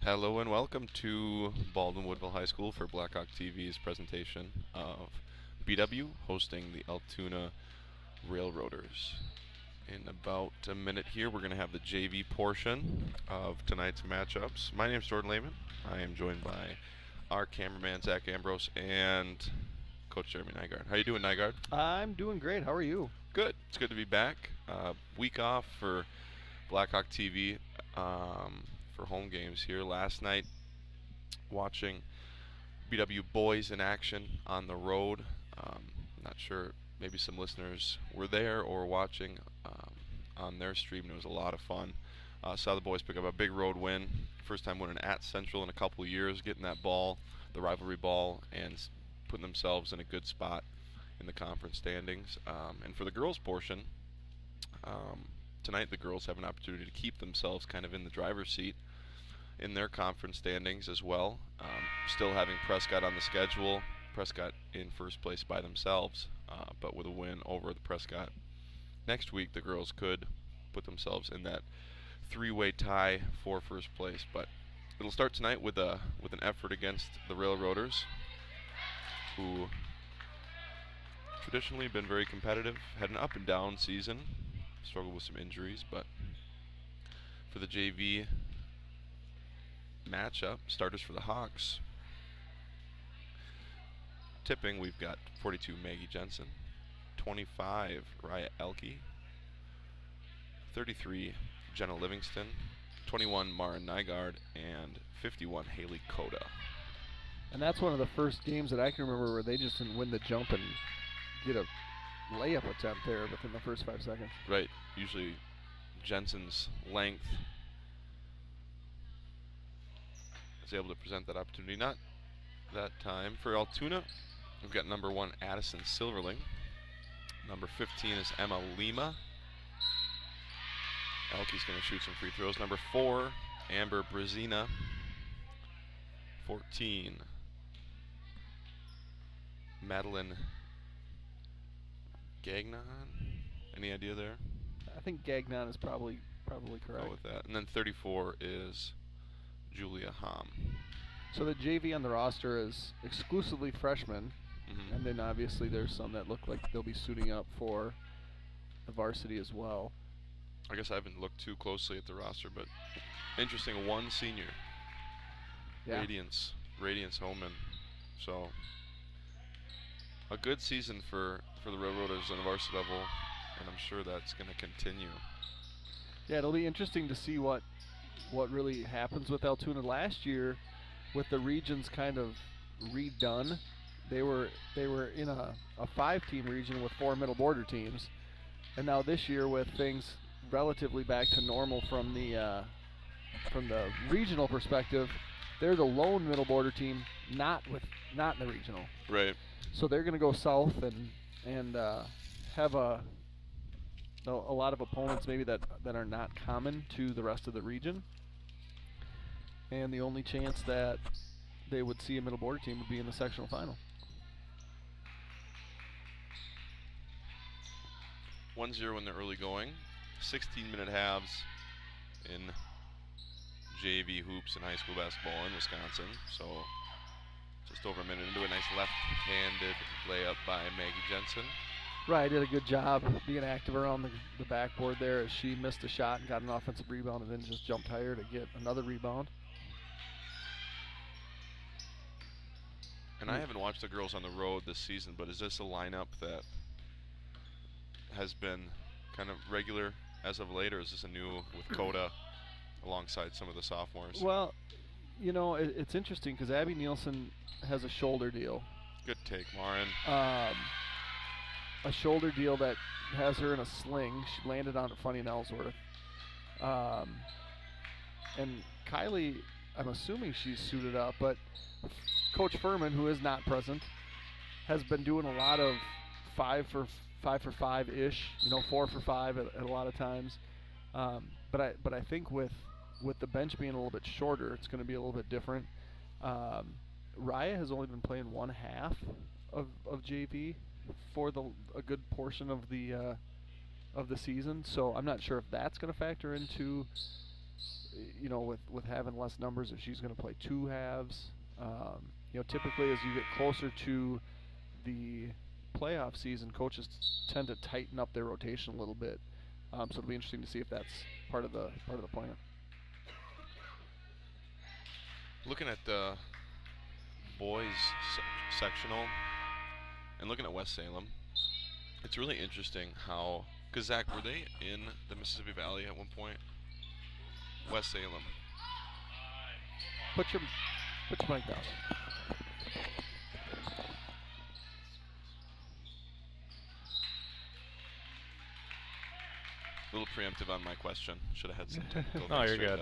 Hello and welcome to Baldwin Woodville High School for Blackhawk TV's presentation of BW hosting the Altoona Railroaders. In about a minute here, we're going to have the JV portion of tonight's matchups. My name is Jordan Lehman. I am joined by our cameraman, Zach Ambrose, and Coach Jeremy Nygaard. How you doing, Nygaard? I'm doing great. How are you? Good. It's good to be back. Week off for Blackhawk TV. For home games here. Last night, watching BW boys in action on the road. Not sure, maybe some listeners were there or watching on their stream. It was a lot of fun. Saw the boys pick up a big road win. First time winning at Central in a couple of years, getting that ball, the rivalry ball, and putting themselves in a good spot in the conference standings. And for the girls portion, tonight the girls have an opportunity to keep themselves kind of in the driver's seat in their conference standings as well. Still having Prescott on the schedule. Prescott in first place by themselves, but with a win over the Prescott next week, the girls could put themselves in that three-way tie for first place. But it'll start tonight with an effort against the Railroaders, who traditionally been very competitive, had an up and down season, struggled with some injuries, but for the JV matchup, starters for the Hawks. Tipping, we've got 42 Maggie Jensen, 25 Raya Elke, 33 Jenna Livingston, 21 Mara Nygaard, and 51 Haley Koda. And that's one of the first games that I can remember where they just didn't win the jump and get a layup attempt there within the first 5 seconds. Right. Usually Jensen's length is able to present that opportunity. Not that time. For Altoona, we've got number 1 Addison Silverling. Number 15 is Emma Lima. Elke's going to shoot some free throws. Number 4, Amber Brazina. 14, Madeline Gagnon. Any idea there? I think Gagnon is probably correct. Go with that. And then 34 is Julia Hom. So the JV on the roster is exclusively freshmen, and then obviously there's some that look like they'll be suiting up for the varsity as well. I guess I haven't looked too closely at the roster, but interesting. 1 senior. Yeah. Radiance Homan. So a good season for the Railroaders on the varsity level, and I'm sure that's going to continue. Yeah, it'll be interesting to see what really happens with Altoona. Last year, with the regions kind of redone, they were in a 5-team region with 4 middle border teams, and now this year with things relatively back to normal from the regional perspective, they're the lone middle border team, not in the regional. Right. So they're going to go south and have a lot of opponents maybe that are not common to the rest of the region. And the only chance that they would see a middle border team would be in the sectional final. 1-0 in the early going. 16-minute halves in JV hoops and high school basketball in Wisconsin. So just over a minute into a nice left-handed layup by Maggie Jensen. Right, did a good job being active around the backboard there as she missed a shot and got an offensive rebound and then just jumped higher to get another rebound. And I haven't watched the girls on the road this season, but is this a lineup that has been kind of regular as of late, or is this a new with Koda alongside some of the sophomores? Well, you know, it's interesting because Abby Nielsen has a shoulder deal. Good take, Lauren. A shoulder deal that has her in a sling. She landed on it funny in Ellsworth. And Kylie, I'm assuming she's suited up, but Coach Furman, who is not present, has been doing a lot of 5 for 5-ish, 4 for 5 at a lot of times. But I think with the bench being a little bit shorter, it's going to be a little bit different. Raya has only been playing 1/2 of JV for a good portion of the season, so I'm not sure if that's going to factor into with having less numbers, if she's going to play 2 halves. Typically as you get closer to the playoff season, coaches tend to tighten up their rotation a little bit. So it'll be interesting to see if that's part of the plan. Looking at the boys sectional and looking at West Salem, it's really interesting how, because Zach, were they in the Mississippi Valley at one point? West Salem. Put your mic down. A little preemptive on my question. Should have had some technical. No, you're good.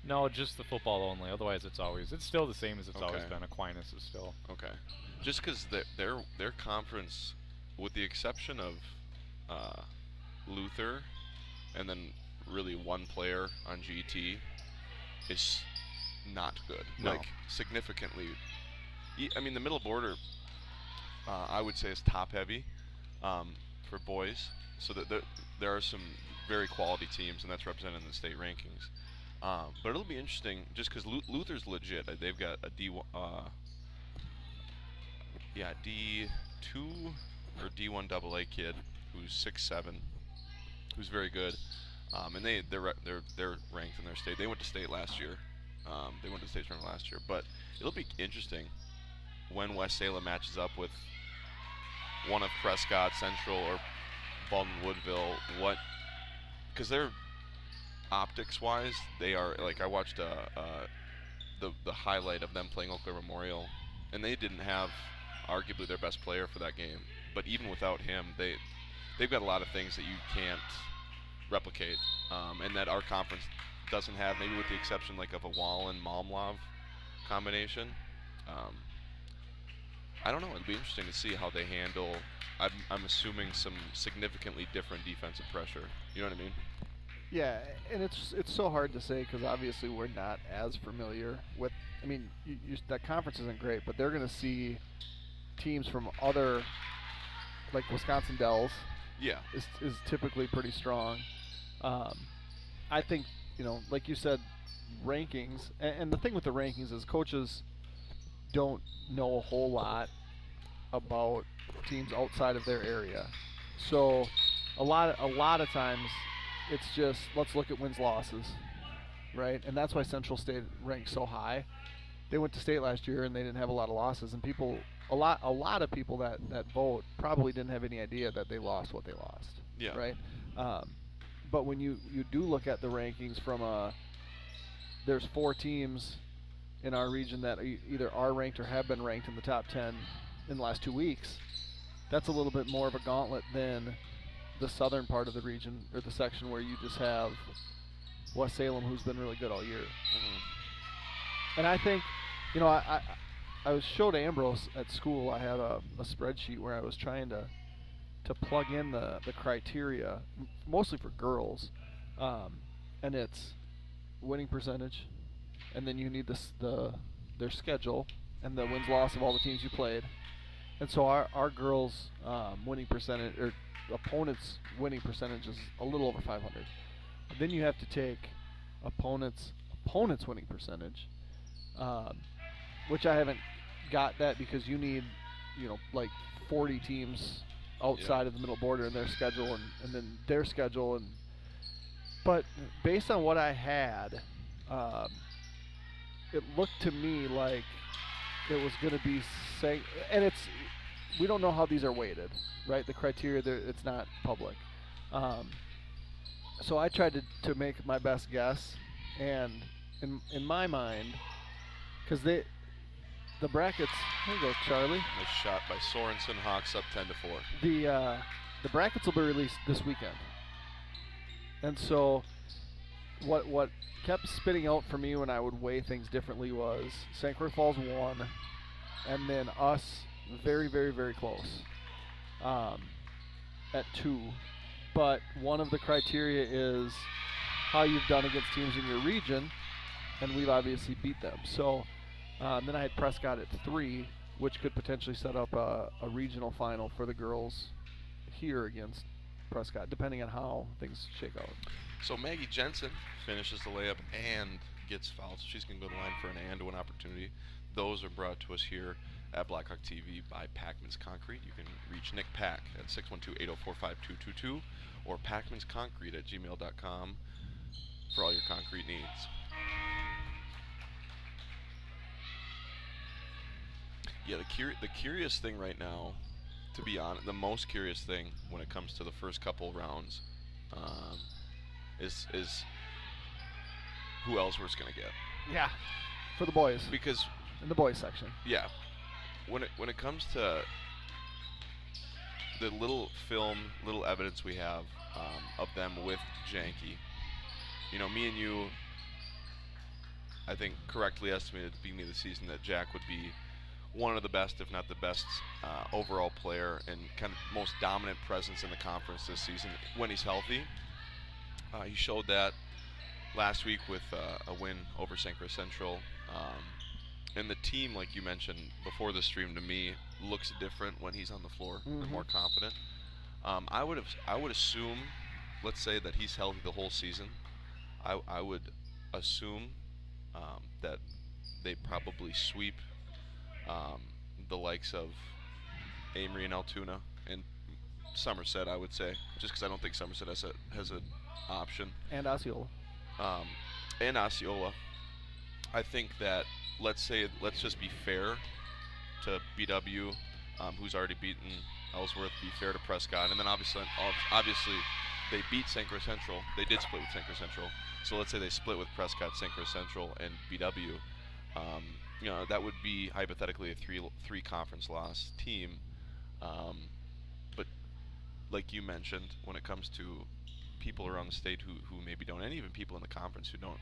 No, just the football only. Otherwise, it's still the same as it's always been. Aquinas is still. Okay. Just because their conference, with the exception of Luther, and then really one player on GT, is not good. No. Like significantly. I mean, the middle border, I would say, is top heavy for boys. So that there are some very quality teams, and that's represented in the state rankings. But it'll be interesting just because Luther's legit. They've got a D2 or D1 AA kid who's 6'7", who's very good, and they're ranked in their state. They went to state last year. They went to state tournament last year. But it'll be interesting when West Salem matches up with one of Prescott, Central, or Baldwin Woodville. Because they're optics-wise, they are like, I watched the highlight of them playing Eau Claire Memorial, and they didn't have arguably their best player for that game. But even without him, they've got a lot of things that you can't replicate, and that our conference doesn't have, maybe with the exception like of a Wallen-Malmlov combination. I don't know. It'll be interesting to see how they handle. I'm assuming some significantly different defensive pressure. You know what I mean? Yeah, and it's so hard to say because obviously we're not as familiar with. I mean, that conference isn't great, but they're going to see teams from other, like Wisconsin Dells. Yeah, is typically pretty strong. I think like you said, rankings, and the thing with the rankings is coaches don't know a whole lot about teams outside of their area. So a lot of times it's just, let's look at wins losses, right? And that's why Central State ranks so high. They went to state last year and they didn't have a lot of losses, and a lot of people that vote probably didn't have any idea that they lost what they lost. Yeah. Right. But when you do look at the rankings from there's 4 teams in our region that either are ranked or have been ranked in the top 10 in the last 2 weeks. That's a little bit more of a gauntlet than the southern part of the region, or the section where you just have West Salem, who's been really good all year. Mm-hmm. And I think, I was showed Ambrose at school. I had a spreadsheet where I was trying to plug in the criteria, mostly for girls, and it's winning percentage, and then you need their schedule and the wins-loss of all the teams you played. And so our girls' winning percentage, or opponents' winning percentage, is a little over 500. Then you have to take opponents' winning percentage, which I haven't got that because you need, like 40 teams outside of the middle border in their schedule, and then their schedule. But based on what I had, it looked to me like it was going to be and we don't know how these are weighted, right? The criteria, it's not public. So I tried to make my best guess, and in my mind, because the brackets, there you go, Charlie. Nice shot by Sorensen. Hawks up 10-4. The brackets will be released this weekend, and so what kept spitting out for me when I would weigh things differently was St. Croix Falls 1, and then us very, very, very close at 2. But one of the criteria is how you've done against teams in your region, and we've obviously beat them. So then I had Prescott at 3, which could potentially set up a regional final for the girls here against Prescott, depending on how things shake out. So Maggie Jensen finishes the layup and gets fouled, so she's going to go to the line for an and-one opportunity. Those are brought to us here at Blackhawk TV by Packman's Concrete. You can reach Nick Pack at 612-804-5222 or packmansconcrete at gmail.com for all your concrete needs. Yeah, the curious thing right now, to be honest, the most curious thing when it comes to the first couple rounds is who Ellsworth's going to get. Yeah, for the boys. Because in the boys section. Yeah, when it comes to the little evidence we have of them with Janke, me and you, I think, correctly estimated at the beginning of the season that Jack would be one of the best, if not the best, overall player and kind of most dominant presence in the conference this season when he's healthy. He showed that last week with a win over St. Croix Central. And the team, like you mentioned before the stream, to me, looks different when he's on the floor. They're more confident. I would assume, let's say that he's healthy the whole season. I would assume that they probably sweep the likes of Amory and Altoona and Somerset, I would say, just because I don't think Somerset has an option. And Osceola. And Osceola. I think that, let's just be fair to BW, who's already beaten Ellsworth, be fair to Prescott, and then obviously they beat St. Croix Central. They did split with St. Croix Central. So let's say they split with Prescott, St. Croix Central, and BW. That would be hypothetically a three conference loss team. But like you mentioned, when it comes to people around the state who maybe don't, and even people in the conference who don't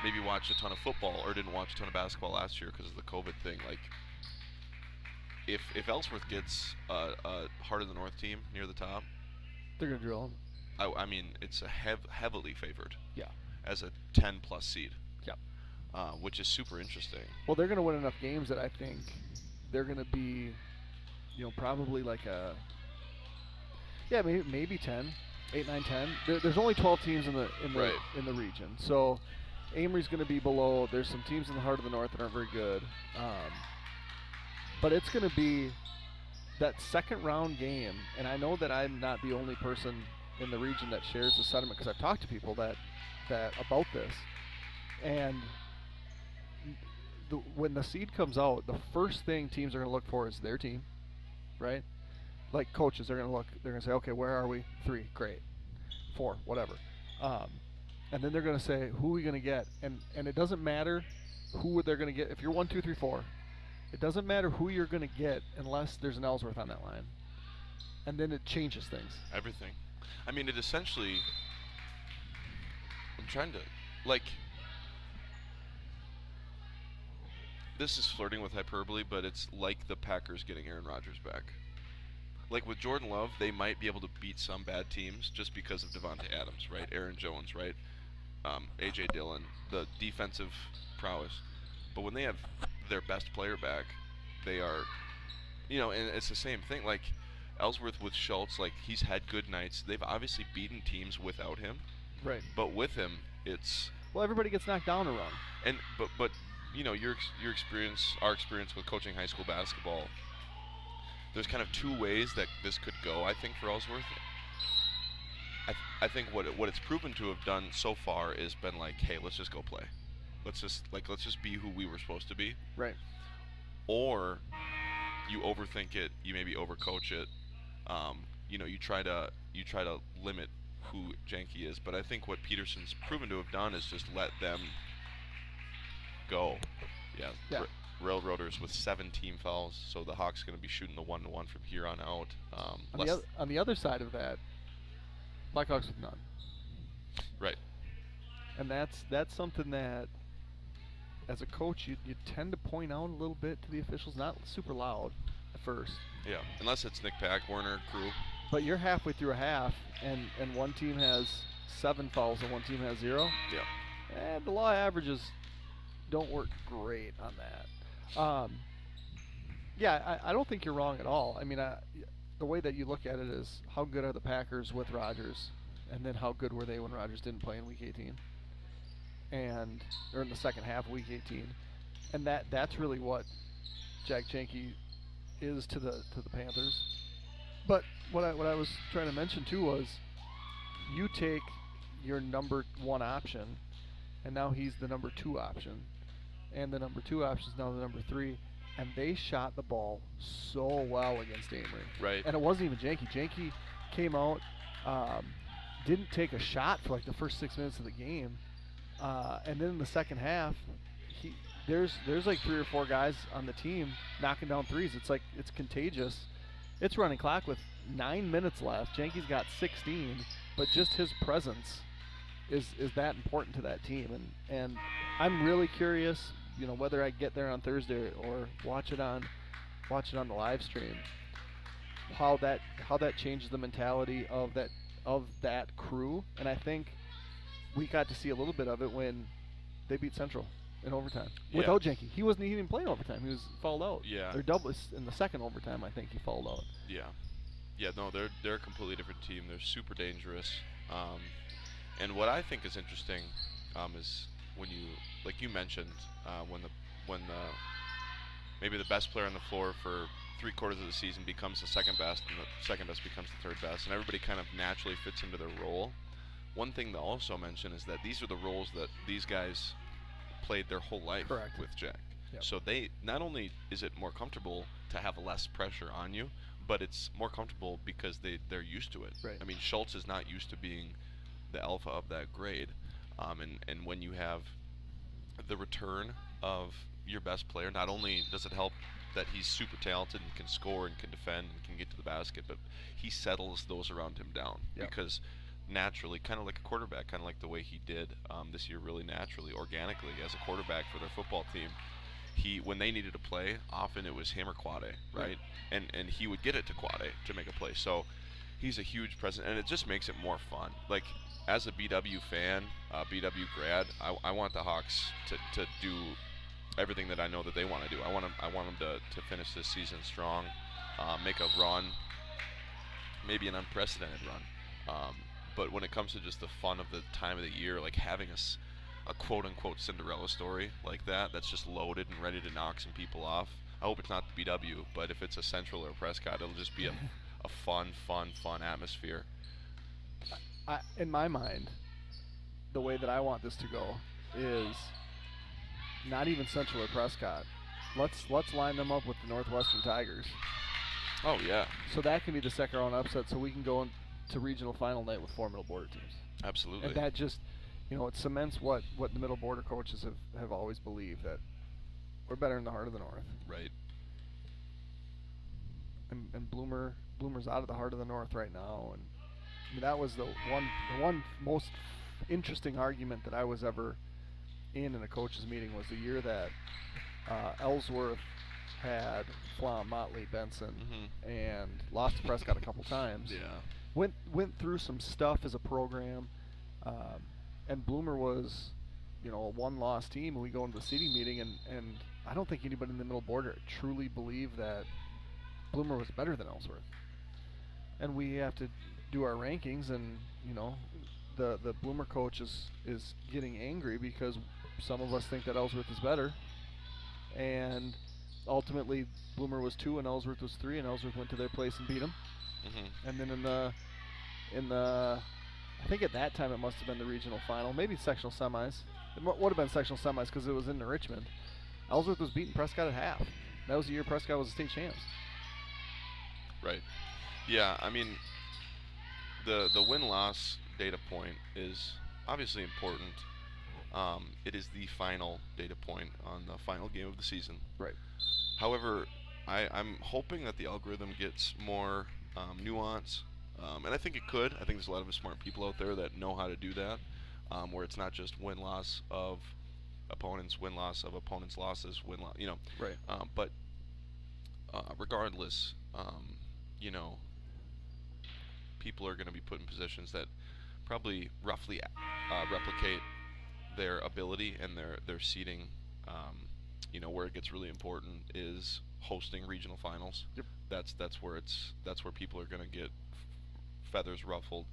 maybe watch a ton of football or didn't watch a ton of basketball last year because of the COVID thing, like if Ellsworth gets a Heart of the North team near the top, they're gonna drill them. I mean, it's a heavily favored. Yeah. As a 10+ seed. Yeah. Which is super interesting. Well, they're gonna win enough games that I think they're gonna be, probably like maybe 10, 8, 9, 10. There's only 12 teams in the region, so Amory's going to be below. There's some teams in the Heart of the North that aren't very good, but it's going to be that second round game. And I know that I'm not the only person in the region that shares the sentiment because I've talked to people that about this. And when the seed comes out, the first thing teams are going to look for is their team, right? Like coaches, they're going to say, okay, where are we? 3, great. 4, whatever. And then they're going to say, who are we going to get? And it doesn't matter who they're going to get. If you're 1, 2, 3, 4, it doesn't matter who you're going to get unless there's an Ellsworth on that line. And then it changes things. Everything. I mean, it essentially, I'm trying to, this is flirting with hyperbole, but it's like the Packers getting Aaron Rodgers back. Like with Jordan Love, they might be able to beat some bad teams just because of Devontae Adams, right? Aaron Jones, right? A.J. Dillon, the defensive prowess. But when they have their best player back, they are, and it's the same thing. Like Ellsworth with Schultz, like he's had good nights. They've obviously beaten teams without him. Right. But with him, it's... Well, everybody gets knocked down a run. And but your experience, our experience with coaching high school basketball, there's kind of 2 ways that this could go, I think, for Ellsworth. I think what it's proven to have done so far is been like, hey, let's just go play. Let's just be who we were supposed to be. Right. Or you overthink it, you maybe overcoach it. You try to limit who Janke is. But I think what Peterson's proven to have done is just let them go. Yeah. Railroaders with 7 team fouls, so the Hawks going to be shooting the 1-1 from here on out. On the other side of that, Blackhawks with none. Right. And that's something that, as a coach, you tend to point out a little bit to the officials, not super loud at first. Yeah, unless it's Nick Pack, Werner, crew. But you're halfway through a half, and one team has 7 fouls and one team has 0. Yeah. And the law averages don't work great on that. I don't think you're wrong at all. I mean, the way that you look at it is how good are the Packers with Rodgers, and then how good were they when Rodgers didn't play in Week 18, or in the second half of Week 18, and that's really what Jack Janke is to the Panthers. But what I was trying to mention too was, you take your number 1 option, and now he's the number 2 option, and the number 2 option is now the number 3, and they shot the ball so well against Amory. Right. And it wasn't even Janke. Janke came out, didn't take a shot for like the first 6 minutes of the game, and then in the second half, there's like 3 or 4 guys on the team knocking down threes. It's like it's contagious. It's running clock with 9 minutes left. Janke's got 16, but just his presence is that important to that team, and I'm really curious, whether I get there on Thursday or watch it on the live stream, how that changes the mentality of that crew. And I think we got to see a little bit of it when they beat Central in overtime without Janke. He didn't play in overtime. He was fouled out. Yeah. They're double in the second overtime. I think he fouled out. Yeah. No, they're a completely different team. They're super dangerous. And what I think is interesting is when you mentioned, when maybe the best player on the floor for 3/4 of the season becomes the second best, and the second best becomes the third best, and everybody kind of naturally fits into their role. One thing to also mention is that these are the roles that these guys played their whole life with Jack. Yep. So they, not only is it more comfortable to have less pressure on you, but it's more comfortable because they're used to it. Right. I mean, Schultz is not used to being the alpha of that grade, and when you have the return of your best player, not only does it help that he's super talented and can score and can defend and can get to the basket, but he settles those around him down. Yep. Because naturally, kind of like a quarterback, kind of like the way he did this year, really naturally, organically as a quarterback for their football team. When they needed a play, often it was him or Quade, right? And he would get it to Quade to make a play. So he's a huge presence, and it just makes it more fun. Like, as a BW fan, BW grad, I want the Hawks to do everything that I know that they want to do. I want them to finish this season strong, make a run, maybe an unprecedented run. But when it comes to just the fun of the time of the year, like having a quote-unquote Cinderella story like that's just loaded and ready to knock some people off. I hope it's not the BW, but if it's a Central or a Prescott, it'll just be a fun atmosphere. In my mind, the way that I want this to go is not even Central or Prescott. Let's line them up with the Northwestern Tigers. Oh yeah. So that can be the second round upset, so we can go into regional final night with 4 middle border teams. Absolutely. And that just, it cements what the middle border coaches have always believed, that we're better in the heart of the North. Right. And Bloomer's out of the heart of the North right now, and I mean, that was the one most interesting argument that I was ever in a coaches meeting, was the year that Ellsworth had Flom, Motley, Benson, and lost to Prescott a couple times. Yeah. Went through some stuff as a program, and Bloomer was, a one-loss team, and we go into the seating meeting, and I don't think anybody in the middle border truly believed that Bloomer was better than Ellsworth. And we have to do our rankings, and the Bloomer coach is getting angry because some of us think that Ellsworth is better, and ultimately Bloomer was 2 and Ellsworth was 3, and Ellsworth went to their place and beat them. And then in the I think at that time it must have been the regional final, maybe sectional semis. It would have been sectional semis because it was in Richmond. Ellsworth was beating Prescott at half. That was the year Prescott was the state champs. Right. Yeah, I mean, the win-loss data point is obviously important. It is the final data point on the final game of the season. Right. However, I'm hoping that the algorithm gets more nuance, and I think it could. I think there's a lot of smart people out there that know how to do that, where it's not just win-loss of opponents, win-loss of opponents' losses, win-loss, Right. But regardless, people are going to be put in positions that probably roughly replicate their ability and their seeding. Where it gets really important is hosting regional finals. Yep. That's where people are going to get feathers ruffled.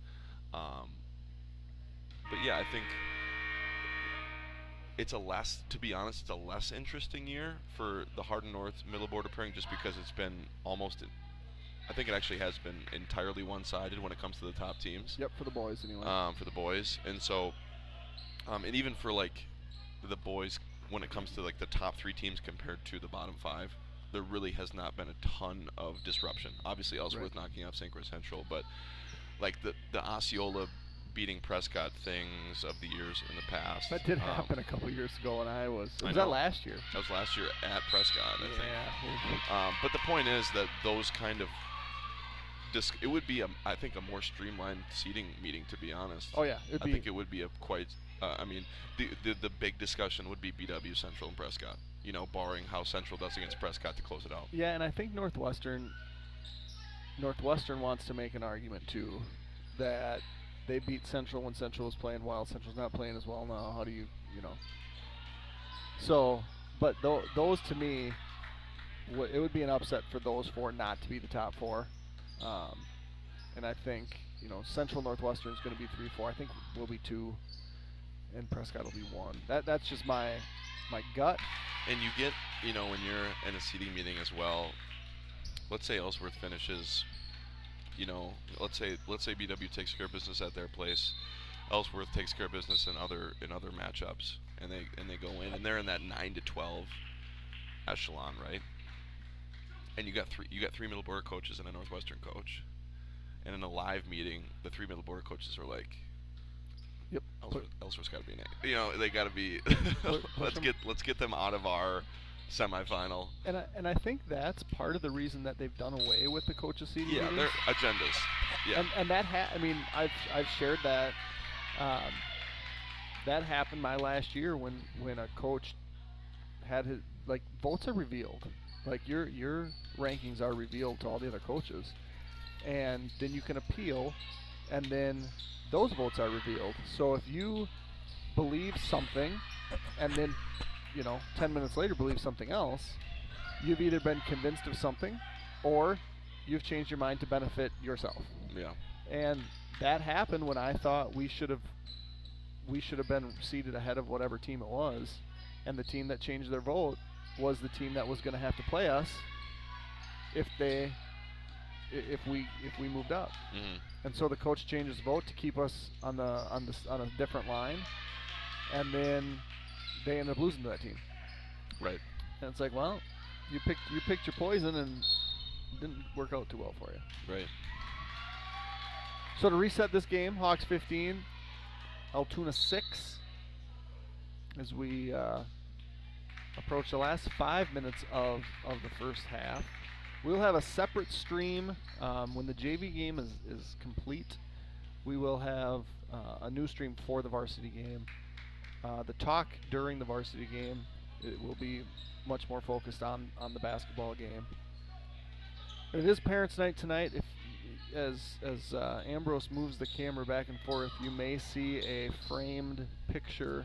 but yeah, I think to be honest, it's a less interesting year for the Hardin North Middle Border pairing, just because it's been I think it actually has been entirely one-sided when it comes to the top teams. Yep, for the boys anyway. For the boys, and so, and even for like the boys, when it comes to like the top 3 teams compared to the bottom 5, there really has not been a ton of disruption. Obviously, Ellsworth knocking off St. Croix Central, but like the Osceola beating Prescott things of the years in the past. That did happen a couple years ago when was I know. that last year? That was last year at Prescott, I think. Yeah. But the point is that those kind of it would be I think a more streamlined seating meeting, to be honest. Oh yeah, I think it would be a quite. I mean, the big discussion would be BW Central and Prescott. You know, barring how Central does against Prescott to close it out. Yeah, and I think Northwestern wants to make an argument too that they beat Central when Central was playing well. Central's not playing as well now. How do you know? So, but those to me, it would be an upset for those 4 not to be the top 4. And I think, Central Northwestern is going to be 3-4. I think we'll be 2, and Prescott will be 1. That's just my gut. And you get, when you're in a seating meeting as well, let's say Ellsworth finishes, let's say BW takes care of business at their place, Ellsworth takes care of business in other matchups, and they go in and they're in that 9-12 echelon, right? And you got three middle border coaches and a Northwestern coach, and in a live meeting, the 3 middle border coaches are like, "Yep, Ellsworth's got to be an A. They got to be. let's get them out of our semifinal." And I think that's part of the reason that they've done away with the coaches seating. Yeah, meetings. their agendas. Yeah, and that I mean, I've shared that. That happened my last year when a coach had his votes are revealed. Your rankings are revealed to all the other coaches, and then you can appeal, and then those votes are revealed. So if you believe something, and then 10 minutes later believe something else, you've either been convinced of something, or you've changed your mind to benefit yourself. Yeah. And that happened when I thought we should have been seated ahead of whatever team it was, and the team that changed their vote was the team that was going to have to play us if we moved up. Mm-hmm. And so the coach changed his vote to keep us on a different line, and then they ended up losing to that team. Right. And it's like, well, you picked your poison, and it didn't work out too well for you. Right. So to reset this game, Hawks 15, Altoona 6, as we approach the last 5 minutes of the first half. We'll have a separate stream when the JV game is complete. We will have a new stream for the varsity game. The talk during the varsity game, it will be much more focused on the basketball game. It is Parents' Night tonight. As Ambrose moves the camera back and forth, you may see a framed picture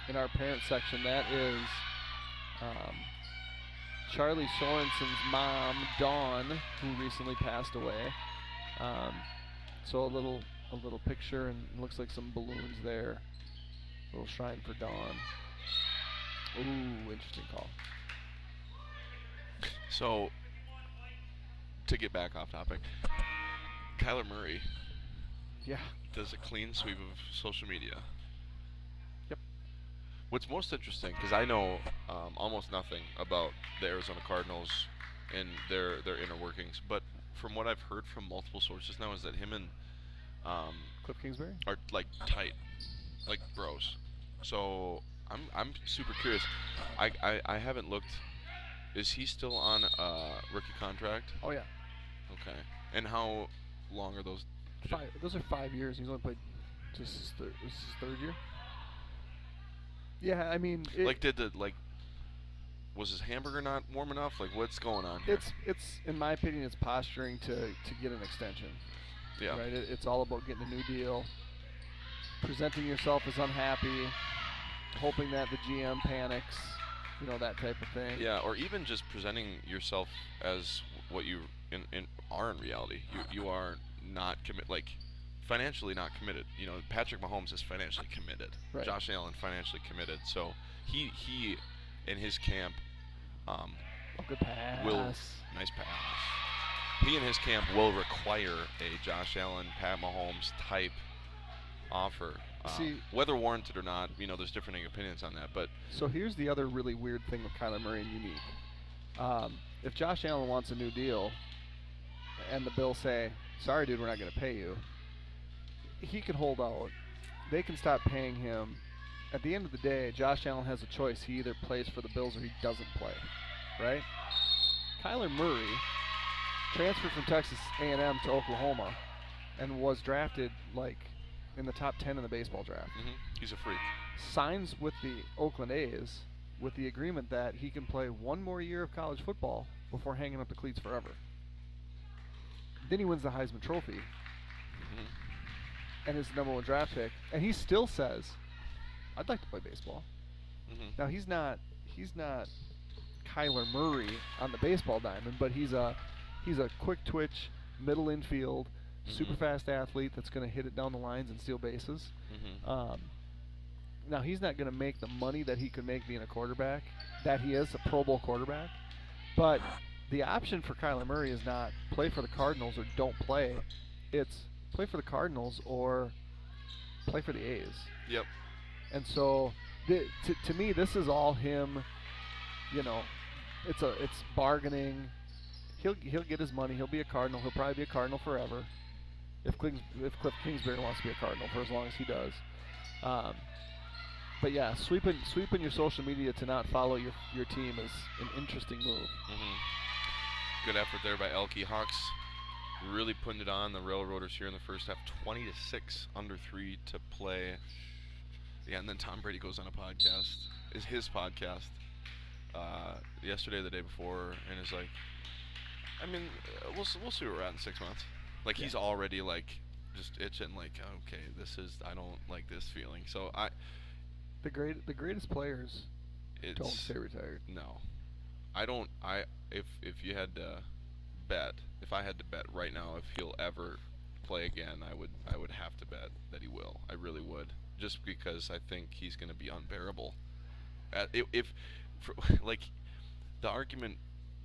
in our parent section. That is Charlie Sorensen's mom, Dawn, who recently passed away. So a little picture, and it looks like some balloons there. A little shrine for Dawn. Ooh, interesting call. So, to get back off topic, Kyler Murray does a clean sweep of social media. Yep. What's most interesting, because I know almost nothing about the Arizona Cardinals and their inner workings, but from what I've heard from multiple sources now is that him and Cliff Kingsbury are tight, like bros. So I'm super curious. I haven't looked. Is he still on a rookie contract? Oh yeah. Okay. And how long are those? Those are 5 years. He's only played this is his 3rd year. Yeah, I mean, was his hamburger not warm enough? Like, what's going on here? It's in my opinion, it's posturing to get an extension. Yeah. Right. It's all about getting a new deal, presenting yourself as unhappy, hoping that the GM panics, that type of thing. Yeah, or even just presenting yourself as what you are in reality. You are not financially not committed. Patrick Mahomes is financially committed. Right. Josh Allen financially committed. So he in his camp good pass. Nice pass. He and his camp will require a Josh Allen, Pat Mahomes type offer. Whether warranted or not, there's differing opinions on that. But so here's the other really weird thing with Kyler Murray and unique. If Josh Allen wants a new deal, and the Bills say, "Sorry, dude, we're not going to pay you," he can hold out. They can stop paying him. At the end of the day, Josh Allen has a choice. He either plays for the Bills or he doesn't play, right? Kyler Murray transferred from Texas A&M to Oklahoma and was drafted in the top 10 in the baseball draft. He's a freak. Signs with the Oakland A's with the agreement that he can play one more year of college football before hanging up the cleats forever. Then he wins the Heisman Trophy and is the #1 draft pick, and he still says, "I'd like to play baseball." Now he's not Kyler Murray on the baseball diamond, but he's a quick twitch middle infield, super fast athlete that's going to hit it down the lines and steal bases. Now he's not going to make the money that he could make being a quarterback, that he is a Pro Bowl quarterback, but the option for Kyler Murray is not play for the Cardinals or don't play. It's play for the Cardinals or play for the A's. Yep. And so, to me, this is all him. It's bargaining. He'll get his money. He'll be a Cardinal. He'll probably be a Cardinal forever. If Cliff Kingsbury wants to be a Cardinal for as long as he does. But yeah, sweeping your social media to not follow your team is an interesting move. Good effort there by Elke. Hawks really putting it on the Railroaders here in the first half. 20-6, under 3 to play. Yeah, and then Tom Brady goes on a podcast. Is his podcast yesterday, the day before, and is like, we'll see where we're at in 6 months. He's already just itching. Okay, I don't like this feeling. So the greatest players don't stay retired. No, I don't. If you had to bet, if I had to bet right now if he'll ever play again, I would have to bet that he will. I really would, just because I think he's going to be unbearable. The argument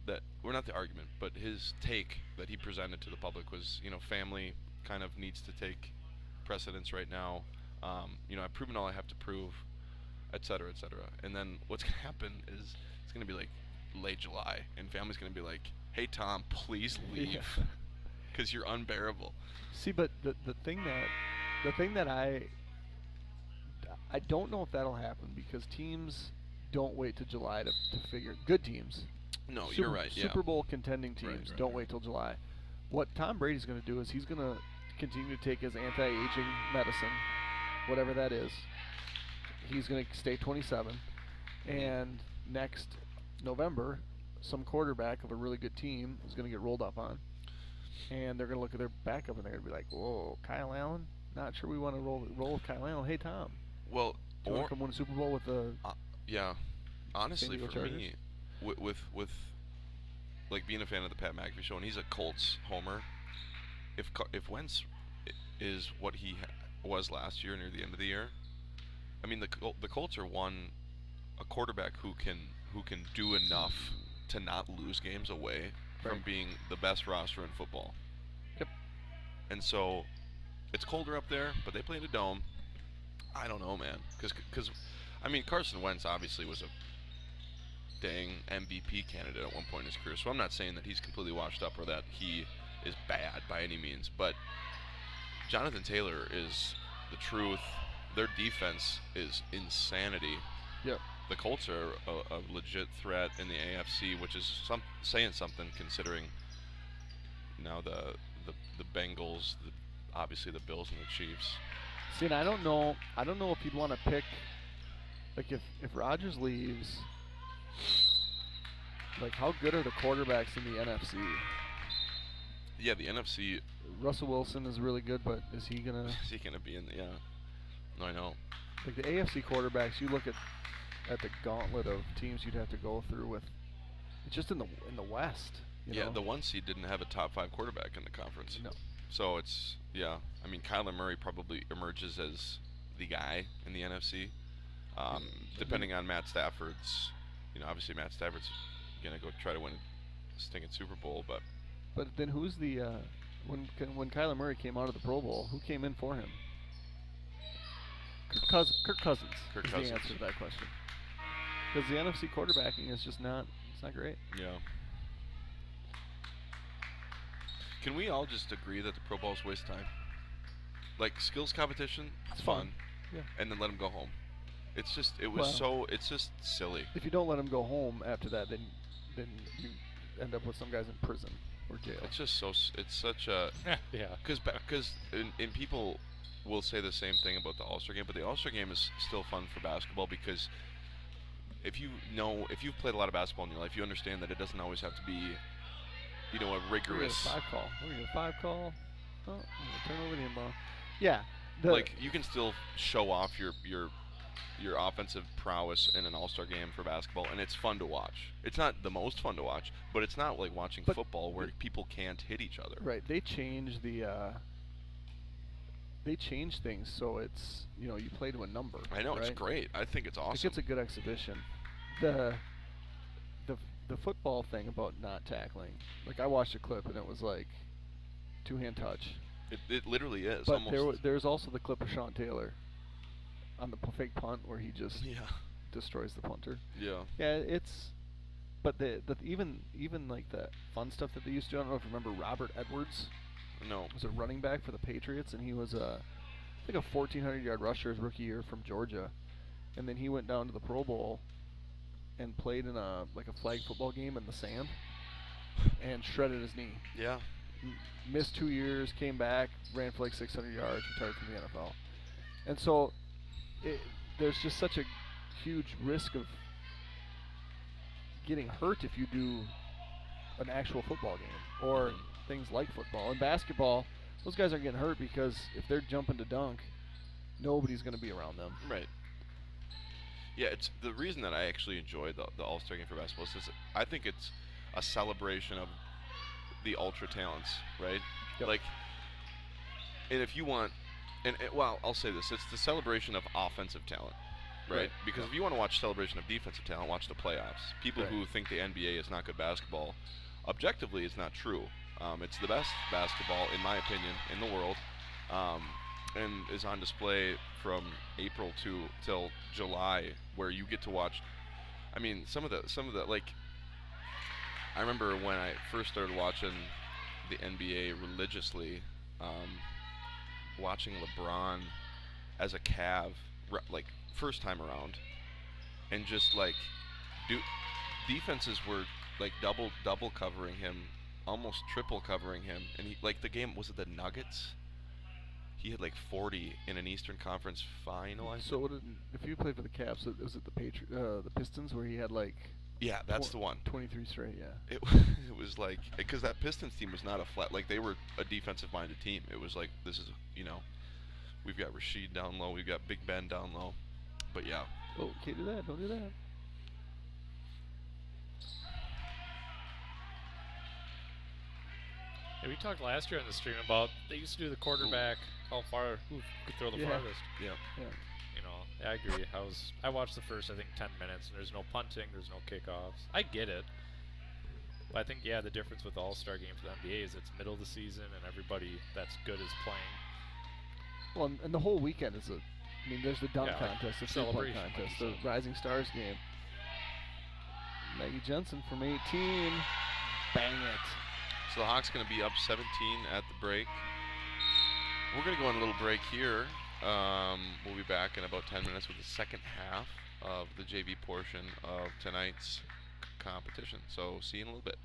that, or not the argument, but his take that he presented to the public was, family kind of needs to take precedence right now. I've proven all I have to prove, et cetera, et cetera. And then what's going to happen is it's going to be late July, and family's going to be like, "Hey Tom, please leave, because you're unbearable." See, but the thing that I don't know if that'll happen, because teams don't wait till July to figure. Good teams. No, you're right. Yeah. Super Bowl contending teams don't wait till July. What Tom Brady's going to do is he's going to continue to take his anti-aging medicine, whatever that is. He's going to stay 27, and next November, some quarterback of a really good team is going to get rolled up on, and they're going to look at their backup and they're going to be like, "Whoa, Kyle Allen? Not sure we want to roll with Kyle Allen. Hey Tom, well, do you want to come win a Super Bowl with the?" Yeah, honestly, for Chargers? me, with being a fan of the Pat McAfee show, and he's a Colts homer. If Wentz is what he was last year near the end of the year, the Colts are a quarterback who can do enough to not lose games away from being the best roster in football. Yep. And so it's colder up there, but they play in a dome. I don't know, man, because Carson Wentz obviously was a dang MVP candidate at one point in his career, so I'm not saying that he's completely washed up or that he is bad by any means, but Jonathan Taylor is the truth. Their defense is insanity. Yep. The Colts are a legit threat in the AFC, which is saying something, considering now the Bengals, obviously the Bills and the Chiefs. See, and I don't know if you'd want to pick, if Rodgers leaves, how good are the quarterbacks in the NFC? Yeah, the NFC. Russell Wilson is really good, but is he gonna? Is he gonna be in the? Yeah. No, I know. The AFC quarterbacks, you look at the gauntlet of teams you'd have to go through with. It's just in the West. You know? The 1 seed didn't have a top 5 quarterback in the conference. No. So it's yeah. I mean, Kyler Murray probably emerges as the guy in the NFC. Um, I mean, depending on Matt Stafford's, obviously Matt Stafford's gonna go try to win a stinking Super Bowl, but but then who's the when Kyler Murray came out of the Pro Bowl, who came in for him? Kirk Cousins Kirk is Cousins. the answer to that question. Because the NFC quarterbacking is just not great. Yeah. Can we all just agree that the Pro Bowl's a waste of time? Like skills competition, It's fun. Yeah. and then let them go home. It's just it's just silly. If you don't let them go home after that, then you end up with some guys in prison or jail. It's just it's such a yeah. because and people will say the same thing about the All-Star game, but the All-Star game is still fun for basketball because if you've played a lot of basketball in your life, you understand that it doesn't always have to be a rigorous. We're gonna get a 5 call. Oh, I'm gonna turn over the inbound. Yeah. Like you can still show off your offensive prowess in an All-Star game for basketball, and it's fun to watch. It's not the most fun to watch, but it's not like watching football where people can't hit each other. Right. They changed things so it's you play to a number. I know, right? it's great. I think it's awesome. It's a good exhibition. The football thing about not tackling. Like I watched a clip and it was like 2-hand touch. It literally is. But almost. there's also the clip of Sean Taylor on the fake punt where he just destroys the punter. Yeah. Yeah, but even like the fun stuff that they used to do. I don't know if you remember Robert Edwards. No. Was a running back for the Patriots, and he was a 1,400-yard rusher his rookie year from Georgia, and then he went down to the Pro Bowl and played in a flag football game in the sand and shredded his knee. Yeah. Missed 2 years, came back, ran for 600 yards, retired from the NFL. And so there's just such a huge risk of getting hurt if you do an actual football game or things like football. In basketball, those guys aren't getting hurt because if they're jumping to dunk, nobody's going to be around them. Right. Yeah, it's the reason that I actually enjoy the All-Star game for basketball is I think it's a celebration of the ultra talents, right? Yep. Like, and if you want, well, I'll say this: it's the celebration of offensive talent, right? Because if you want to watch celebration of defensive talent, watch the playoffs. People who think the NBA is not good basketball, objectively, it's not true. It's the best basketball, in my opinion, in the world. And is on display from April till July, where you get to watch. I mean, some of the like. I remember when I first started watching the NBA religiously, watching LeBron as a Cav, like first time around, and just like defenses were like double covering him, almost triple covering him, and he the game was it the Nuggets. He had 40 in an Eastern Conference final. So if you played for the Cavs, was it the Pistons where he had Yeah, that's the one. 23 straight, yeah. It was because that Pistons team was not a flat, they were a defensive-minded team. It was this is, we've got Rasheed down low, we've got Big Ben down low. But yeah. Oh, can't do that, don't do that. Yeah, we talked last year on the stream about they used to do the quarterback, who could throw the farthest. Yeah. I agree. I watched the first 10 minutes, and there's no punting, there's no kickoffs. I get it. But I think the difference with the All-Star game for the NBA is it's middle of the season and everybody that's good is playing. Well, and the whole weekend is there's the dunk contest, the celebration contest, the Rising Stars game. Maggie Jensen from 18, bang it. So the Hawks going to be up 17 at the break. We're going to go on a little break here. We'll be back in about 10 minutes with the second half of the JV portion of tonight's competition. So see you in a little bit.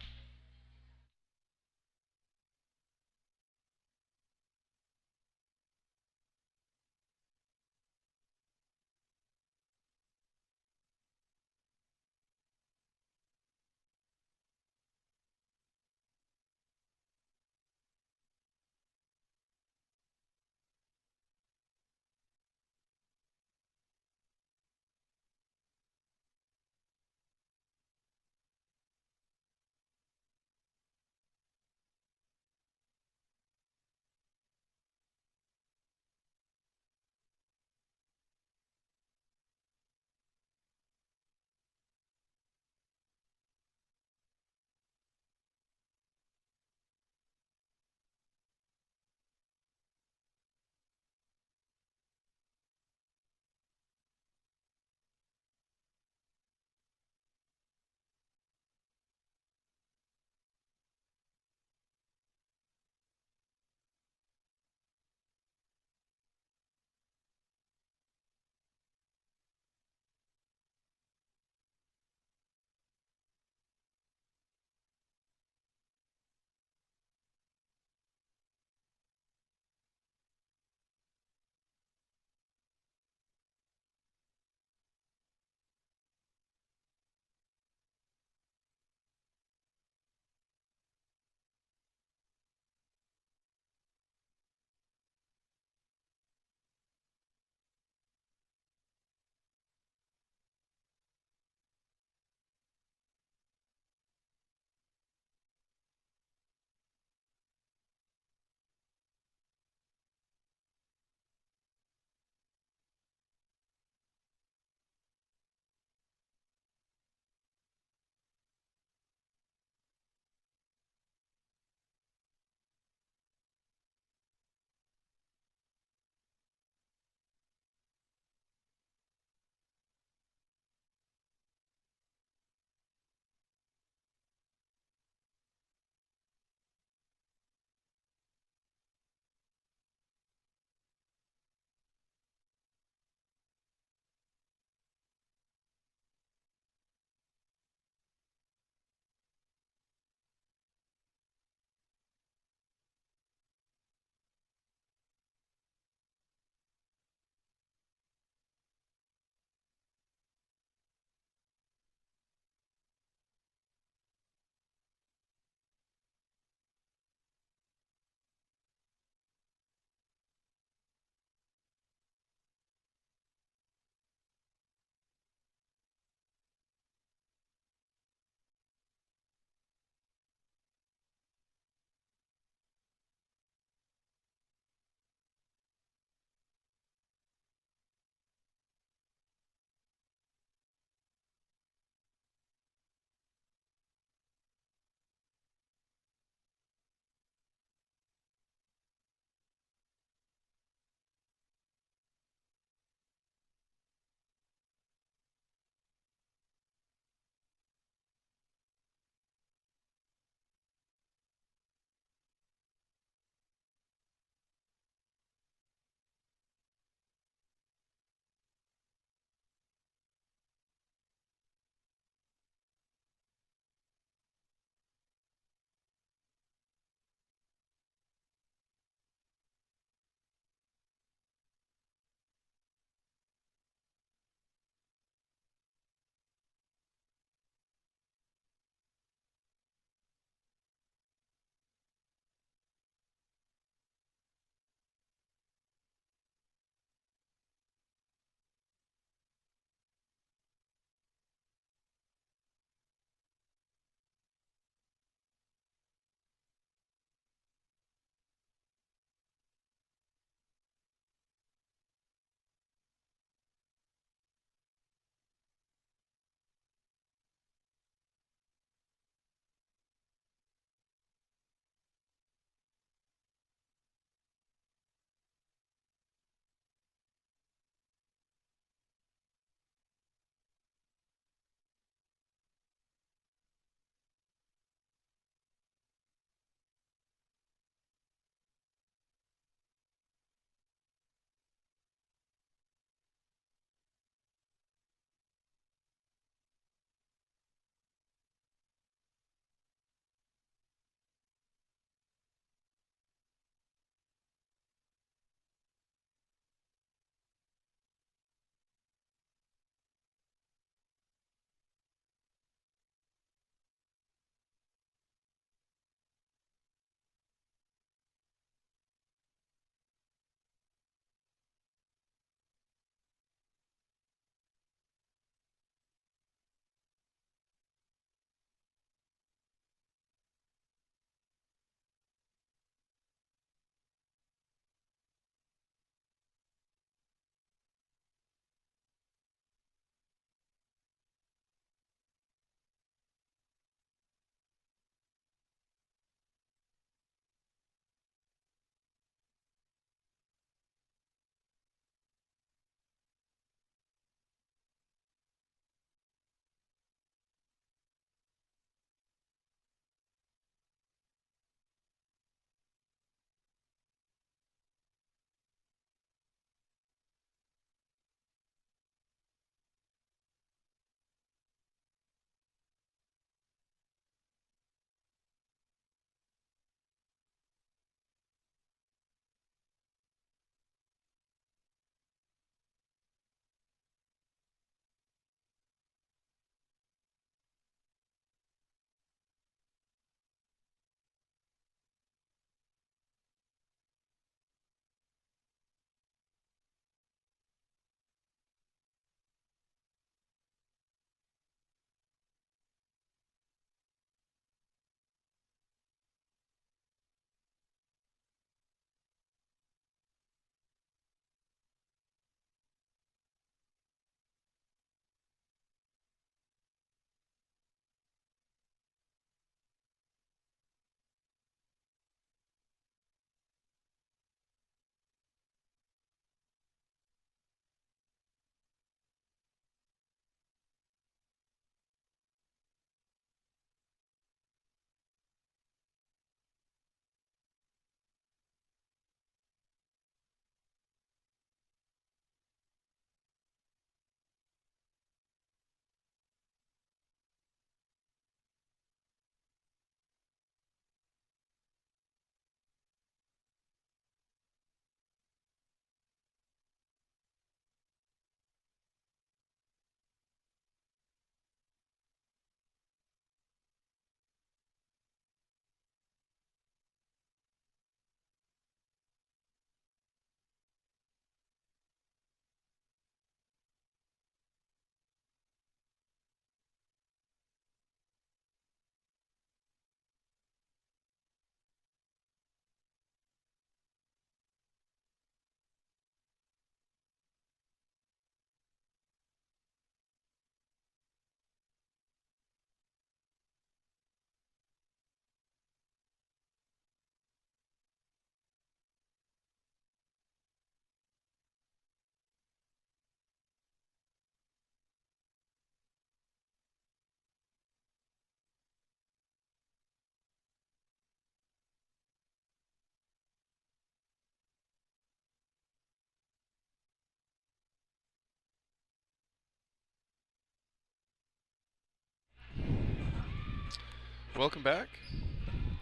Welcome back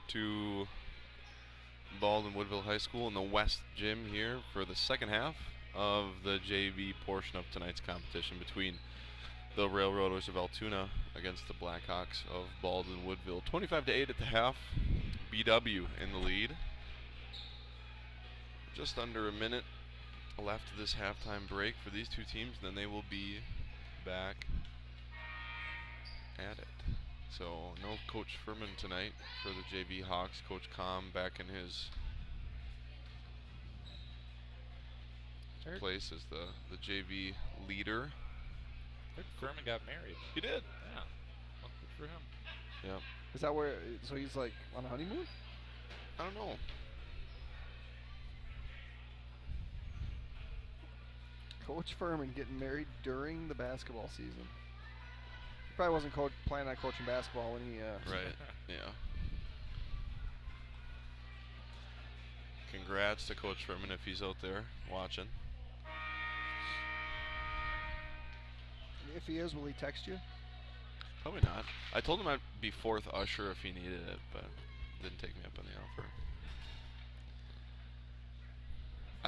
to Baldwin Woodville High School in the West Gym here for the second half of the JV portion of tonight's competition between the Railroaders of Altoona against the Blackhawks of Baldwin Woodville. 25-8 at the half. BW in the lead. Just under a minute left of this halftime break for these two teams, then they will be back at it. So no Coach Furman tonight for the JV Hawks. Coach Com back in his place as the JV leader. I heard Furman got married. He did. Yeah. Well, good for him. Yeah. Is that where? So he's like on a honeymoon? I don't know. Coach Furman getting married during the basketball season. He probably wasn't planning on coaching basketball when he. Right. Yeah. Congrats to Coach Furman if he's out there watching. If he is, will he text you? Probably not. I told him I'd be fourth usher if he needed it, but didn't take me up on the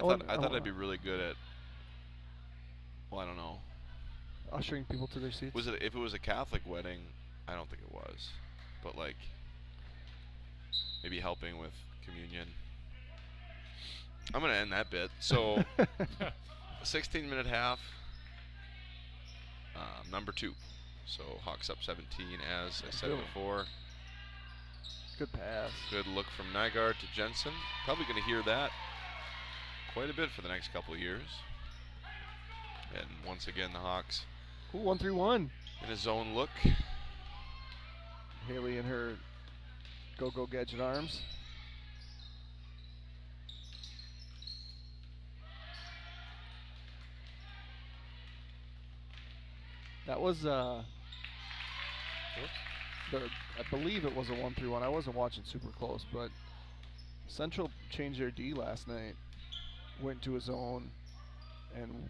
offer. I thought I'd be really good at. Well, I don't know. Ushering people to their seats. Was it if it was a Catholic wedding? I don't think it was, but like maybe helping with communion. I'm gonna end that bit. So, 16-minute half. Number 2. So Hawks up 17, as I said before. Good pass. Good look from Nygaard to Jensen. Probably going to hear that quite a bit for the next couple of years. And once again, the Hawks. Ooh, 1-3-1. In a zone look. Haley and her go-go gadget arms. That was I believe it was a 1-3-1. I wasn't watching super close, but Central changed their D last night. Went to a zone, and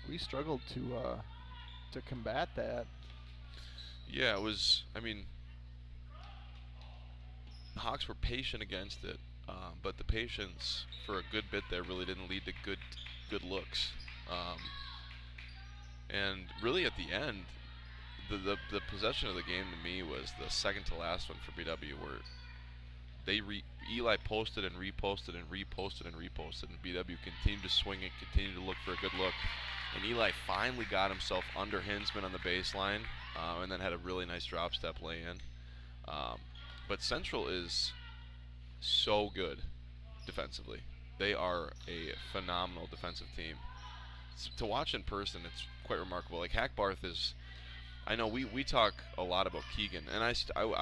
we struggled to combat that. Yeah, it was. I mean, the Hawks were patient against it, but the patience for a good bit there really didn't lead to good looks. And really, at the end, the possession of the game to me was the second to last one for BW, where Eli posted and reposted and reposted and reposted, and BW continued to swing it, continued to look for a good look, and Eli finally got himself under Hinsman on the baseline, and then had a really nice drop step lay in. But Central is so good defensively. They are a phenomenal defensive team. To watch in person, it's quite remarkable. Like Hackbarth is, I know we talk a lot about Keegan, and I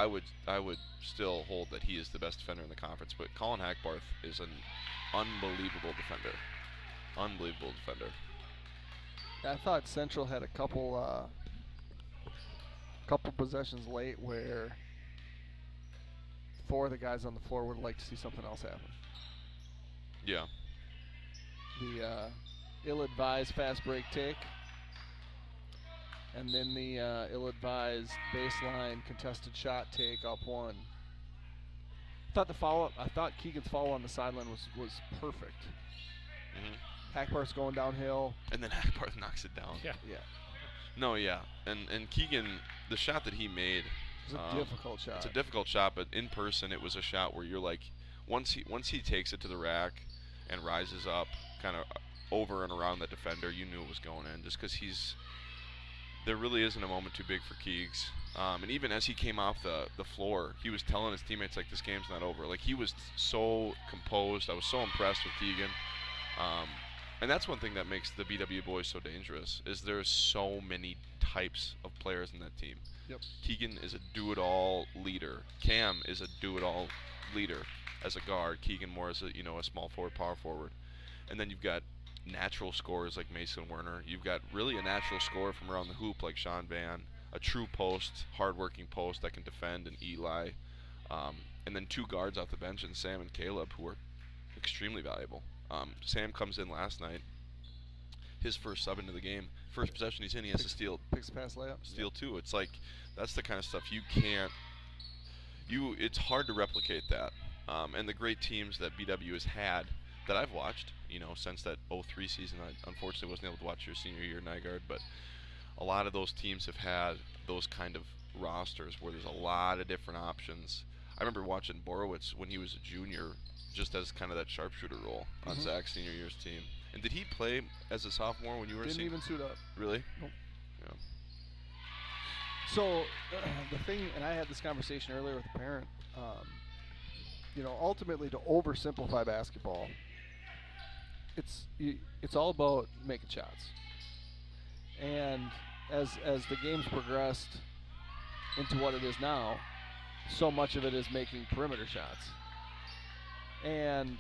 would still hold that he is the best defender in the conference. But Colin Hackbarth is an unbelievable defender. Unbelievable defender. I thought Central had a couple possessions late where 4 of the guys on the floor would like to see something else happen. Yeah. The ill-advised fast break take, and then the ill-advised baseline contested shot take up 1. I thought Keegan's follow on the sideline was perfect. Hackbarth's going downhill, and then Hackbarth knocks it down. Yeah. No, yeah, and Keegan, the shot that he made, it was a difficult shot. It's a difficult shot, but in person, it was a shot where you're like, once he takes it to the rack and rises up, kind of over and around the defender, you knew it was going in, just because there really isn't a moment too big for Keegs. And even as he came off the floor, he was telling his teammates, like, this game's not over. Like, he was so composed. I was so impressed with Keegan. And that's one thing that makes the BW boys so dangerous, is there's so many types of players in that team. Yep. Keegan is a do-it-all leader. Cam is a do-it-all leader as a guard. Keegan more as a small forward, power forward. And then you've got natural scorers like Mason Werner. You've got really a natural scorer from around the hoop like Sean Van, a true post, hard-working post that can defend, and Eli. And then 2 guards off the bench, and Sam and Caleb, who are extremely valuable. Sam comes in last night, his first sub into the game. First possession he's in, he has to steal. Picks a pass layup. Steal 2. It's like, that's the kind of stuff you it's hard to replicate that. And the great teams that BW has had that I've watched, since that '03 season, I unfortunately wasn't able to watch your senior year, Nygaard, but a lot of those teams have had those kind of rosters where there's a lot of different options. I remember watching Borowitz when he was a junior, just as kind of that sharpshooter role on Zach's senior year's team. And did he play as a sophomore when you were? Didn't even suit up. Really? Nope. Yeah. So the thing, and I had this conversation earlier with a parent. Ultimately, to oversimplify basketball, it's all about making shots. And as the game's progressed into what it is now, so much of it is making perimeter shots. And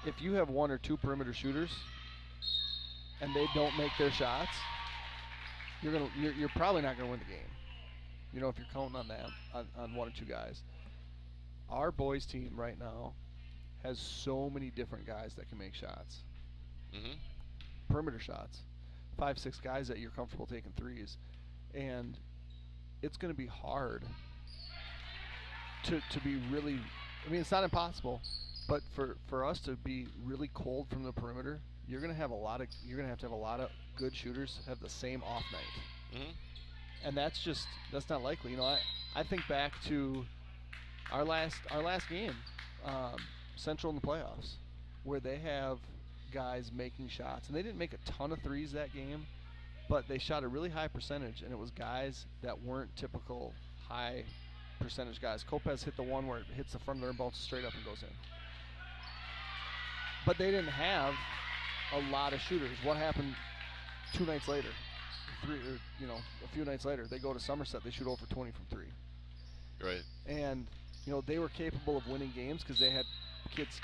if you have one or two perimeter shooters and they don't make their shots, you're probably not gonna win the game. If you're counting on that, on one or two guys. Our boys team right now has so many different guys that can make shots. Perimeter shots. 5-6 guys that you're comfortable taking threes. And it's going to be hard to be really, it's not impossible, but for us to be really cold from the perimeter, you're going to have to have a lot of good shooters have the same off night. And that's not likely. I think back to our last game, Central in the playoffs, where they have guys making shots, and they didn't make a ton of threes that game, but they shot a really high percentage, and it was guys that weren't typical high percentage guys. Kopez hit the one where it hits the front of their bounces straight up and goes in. But they didn't have a lot of shooters. What happened 2 nights later? A few nights later, they go to Somerset, they shoot over 20 from three. Right. And they were capable of winning games because they had kids.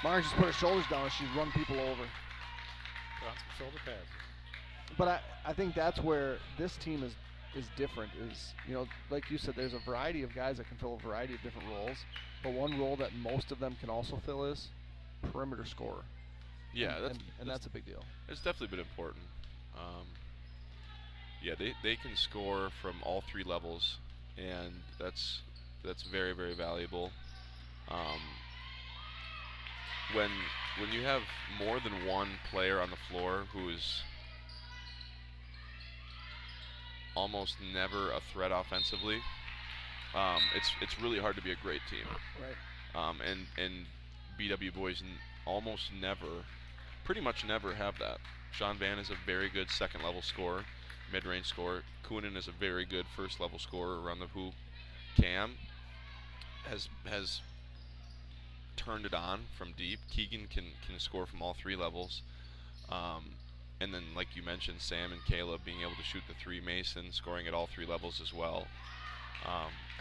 Mars just put her shoulders down and she's run people over. On some shoulder pads. But I think that's where this team is different. Is like you said, there's a variety of guys that can fill a variety of different roles. But one role that most of them can also fill is perimeter scorer. Yeah, and that's a big deal. It's definitely been important. They can score from all three levels, and that's very, very valuable. When you have more than one player on the floor who is almost never a threat offensively, it's really hard to be a great team. Right. And BW boys almost never, pretty much never have that. Sean Van is a very good second level scorer, mid-range scorer. Koonin is a very good first level scorer around the hoop. Cam has turned it on from deep. Keegan can score from all three levels. And then, like you mentioned, Sam and Caleb being able to shoot the three. Mason scoring at all three levels as well.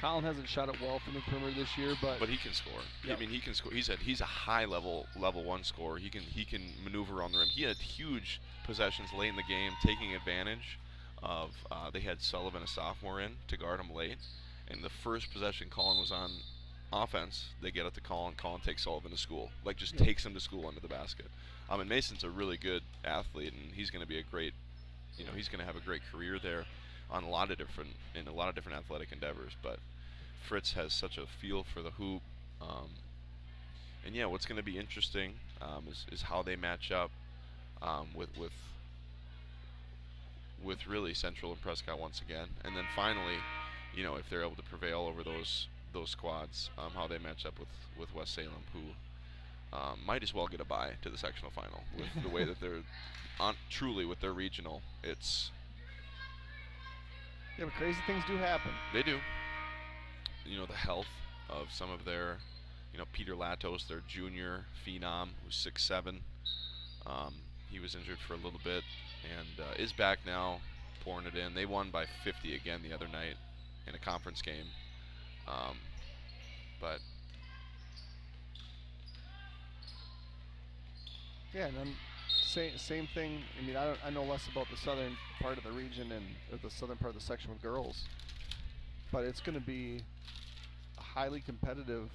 Colin hasn't shot it well from the perimeter this year, but he can score. Yep. He can score. He's a high level one scorer. He can maneuver on the rim. He had huge possessions late in the game, taking advantage of. They had Sullivan, a sophomore, in to guard him late, and the first possession Colin was on offense, they get it to Colin. Colin takes Sullivan to school, takes him to school under the basket. And Mason's a really good athlete, and he's going to be a great, he's going to have a great career there on a lot of different athletic endeavors. But Fritz has such a feel for the hoop, and yeah, what's going to be interesting is how they match up with really Central and Prescott once again, and then finally, if they're able to prevail over those squads, how they match up with West Salem, who might as well get a bye to the sectional final with the way that they're truly with their regional. It's but crazy things do happen. They do. The health of some of their, Peter Latos, their junior phenom, who's 6'7". He was injured for a little bit and is back now, pouring it in. They won by 50 again the other night in a conference game. But yeah, and then same thing. I know less about the southern part of the region or the southern part of the section with girls, but it's going to be a highly competitive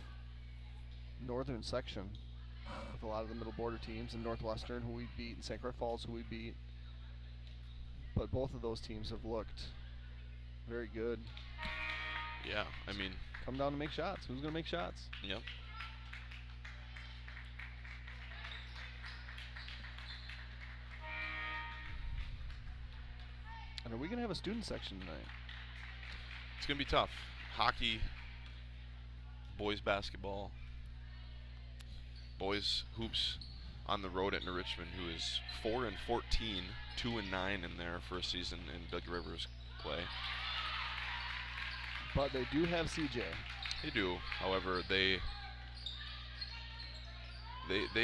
northern section with a lot of the middle border teams, and Northwestern, who we beat, and St. Croix Falls, who we beat. But both of those teams have looked very good. Yeah, I mean, Come down to make shots. Who's going to make shots? yep. And are we going to have a student section tonight? It's going to be tough. Hockey, boys basketball, boys hoops on the road at New Richmond, who is 4-14, 2-9 in their first season in Big Rivers play. But they do have CJ. They do. However, they've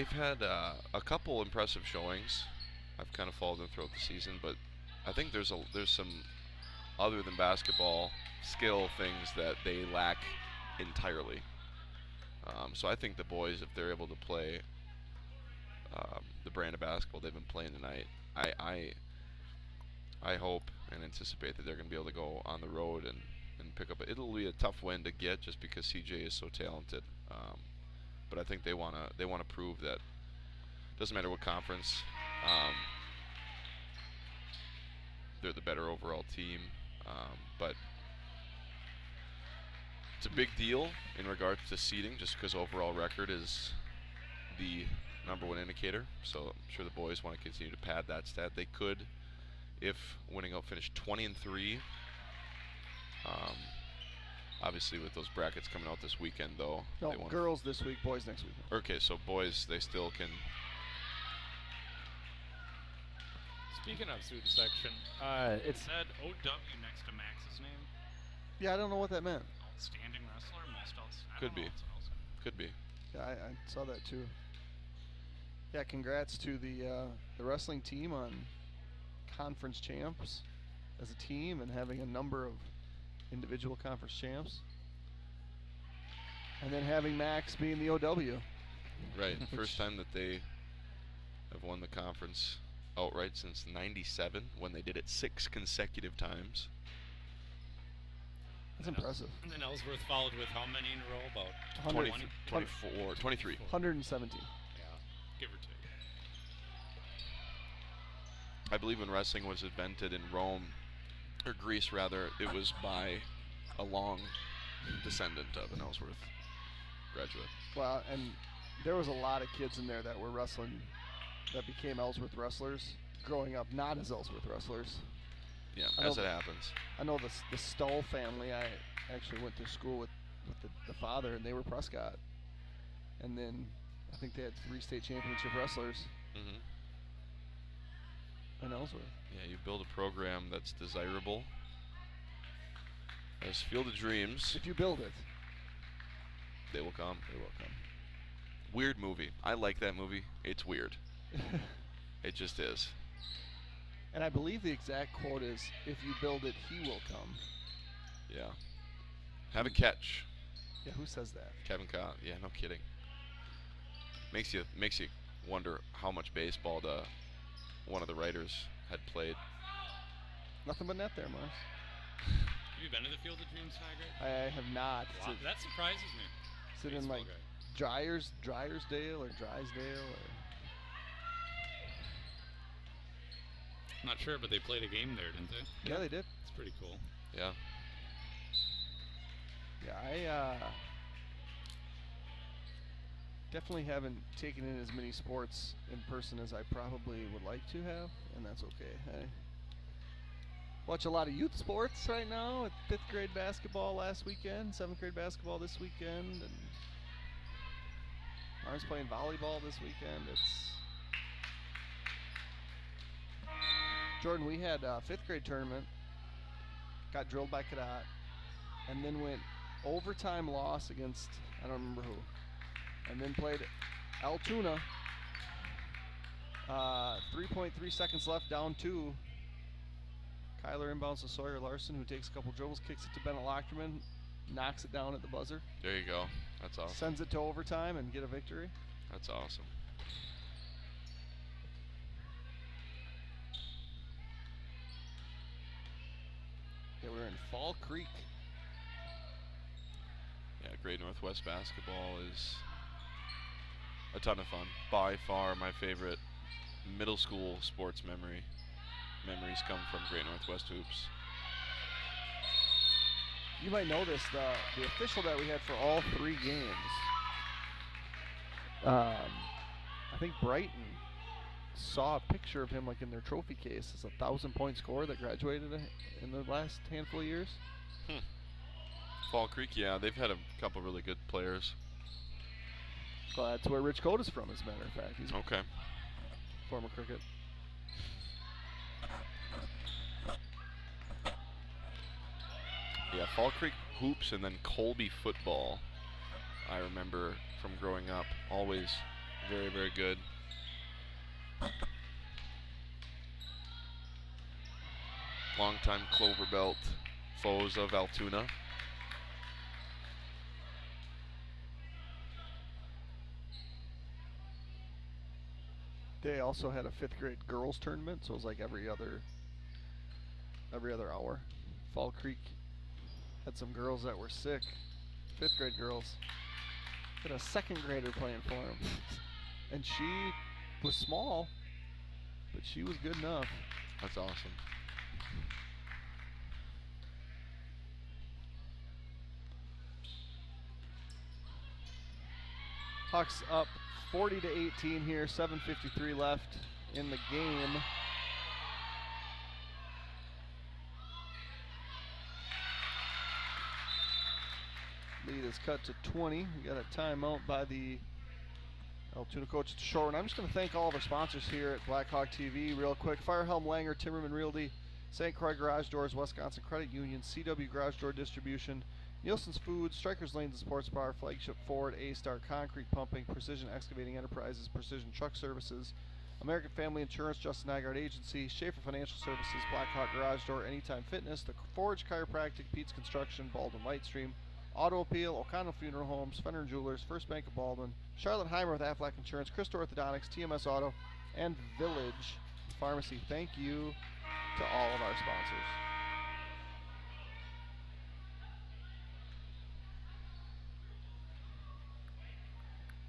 had a couple impressive showings. I've kind of followed them throughout the season, but I think there's some other than basketball skill things that they lack entirely. So I think the boys, if they're able to play the brand of basketball they've been playing tonight, I hope and anticipate that they're going to be able to go on the road and pick up. It'll be a tough win to get just because CJ is so talented. But I think they wanna prove that doesn't matter what conference, they're the better overall team. But it's a big deal in regards to seeding, just because overall record is the #1 indicator. So I'm sure the boys want to continue to pad that stat. They could, if winning out, finish 20-3. Obviously, with those brackets coming out this weekend, though. No, they girls this week, boys next week. Okay, so boys, they still can. Speaking of student section, It said OW next to Max's name. Yeah, I don't know what that meant. Outstanding wrestler, most outstanding. Could be. Could be. Yeah, I saw that too. Yeah, congrats to the wrestling team on conference champs as a team and having a number of individual conference champs. And then having Max being the OW. Right. First time that they have won the conference outright since '97, when they did it 6 consecutive times. That's impressive. And then Ellsworth followed with how many in a row? About 20, 20? 24, 23. 117. Yeah, give or take. I believe when wrestling was invented in Rome, or Greece rather, it was by a long descendant of an Ellsworth graduate. Well, and there was a lot of kids in there that were wrestling, that became Ellsworth wrestlers, growing up not as Ellsworth wrestlers. Yeah, I as know it happens. I know the Stull family, I actually went to school with the father, and they were Prescott. And then I think they had 3 state championship wrestlers Hmm. in Ellsworth. Yeah, you build a program that's desirable. As Field of Dreams, If you build it, they will come. they will come. Weird movie. I like that movie. It's weird. It just is. And I believe the exact quote is, "If you build it, he will come." Yeah. Have a catch. Yeah, who says that? Kevin Cott. Yeah, no kidding. Makes you wonder how much baseball one of the writers had played. Nothing but net there, Mars. Have you been to the Field of Dreams, Tiger? I have not. Wow, that surprises me. Is it in Baseball like guy. Dryersdale or Drysdale or? Not sure, but they played a game there, didn't they? Yeah, they did. It's pretty cool. Yeah. Yeah, I definitely haven't taken in as many sports in person as I probably would like to have, and that's okay. I watch a lot of youth sports right now. At 5th grade basketball last weekend, 7th grade basketball this weekend, and Mars playing volleyball this weekend. It's Jordan, we had a 5th grade tournament, got drilled by Cadott, and then went overtime loss against, I don't remember who, and then played Altoona. 3.3 seconds left, down 2. Kyler inbounds to Sawyer Larson, who takes a couple dribbles, kicks it to Bennett Lochterman, knocks it down at the buzzer, There you go. That's awesome. sends it to overtime, and get a victory. That's awesome. Yeah, we were in Fall Creek. Yeah, Great Northwest basketball is a ton of fun. By far my favorite middle school sports memories come from Great Northwest hoops. You might notice the official that we had for all 3 games. I think Brighton saw a picture of him like in their trophy case as a 1,000-point scorer that graduated in the last handful of years. Fall Creek, yeah, they've had a couple really good players. Well, that's where Rich Cote is from, as a matter of fact. He's Okay. former cricket. Yeah, Fall Creek hoops and then Colby football. I remember from growing up, always very, very good. Longtime Clover Belt foes of Altoona. They also had a 5th grade girls tournament, so it was like every other hour. Fall Creek had some girls that were sick. 5th grade girls. Had a 2nd grader playing for them. And she was small, but she was good enough. That's awesome. Hawks up 40-18 here, 7:53 left in the game. Lead is cut to 20. We got a timeout by the Altoona coach at the short one. I'm just going to thank all of our sponsors here at Blackhawk TV real quick. Firehelm Langer, Timmerman Realty, St. Croix Garage Doors, Wisconsin Credit Union, CW Garage Door Distribution, Nielsen's Foods, Strikers Lanes and Sports Bar, Flagship Ford, A-Star Concrete Pumping, Precision Excavating Enterprises, Precision Truck Services, American Family Insurance, Justin Nygaard Agency, Schaefer Financial Services, Blackhawk Garage Door, Anytime Fitness, The Forge Chiropractic, Pete's Construction, Baldwin Lightstream, Auto Appeal, O'Connell Funeral Homes, Fenner Jewelers, First Bank of Baldwin, Charlotte Heimer with Aflac Insurance, Christo Orthodontics, TMS Auto, and Village Pharmacy. Thank you to all of our sponsors.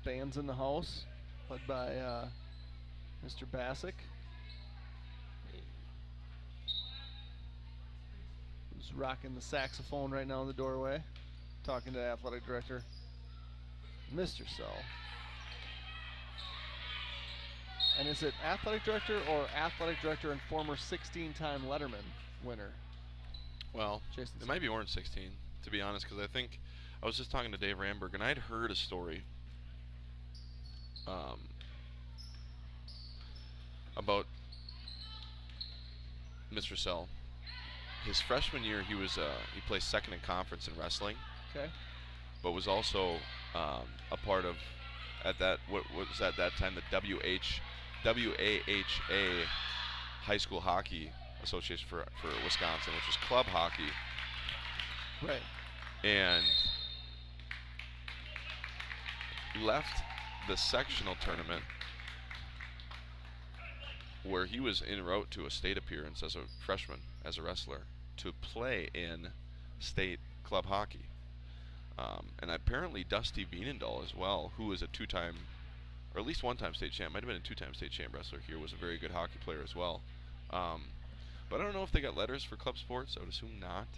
Bands in the house, led by Mr. Bassick, who's rocking the saxophone right now in the doorway, talking to athletic director Mr. Sell. And is it athletic director or athletic director and former 16-time Letterman winner? Well, Jason it Sell. might be more than 16, to be honest, because I think I was just talking to Dave Ramberg, and I'd heard a story about Mr. Sell. His freshman year, he placed 2nd in conference in wrestling. Okay. But was also a part of what was at that time the WAHA High School Hockey Association for Wisconsin, which was club hockey. Right. And left the sectional tournament where he was en route to a state appearance as a freshman, as a wrestler, to play in state club hockey. And apparently Dusty Vienendahl as well, who was a 2-time, or at least 1-time state champ, might have been a 2-time state champ wrestler here, was a very good hockey player as well. But I don't know if they got letters for club sports. I would assume not.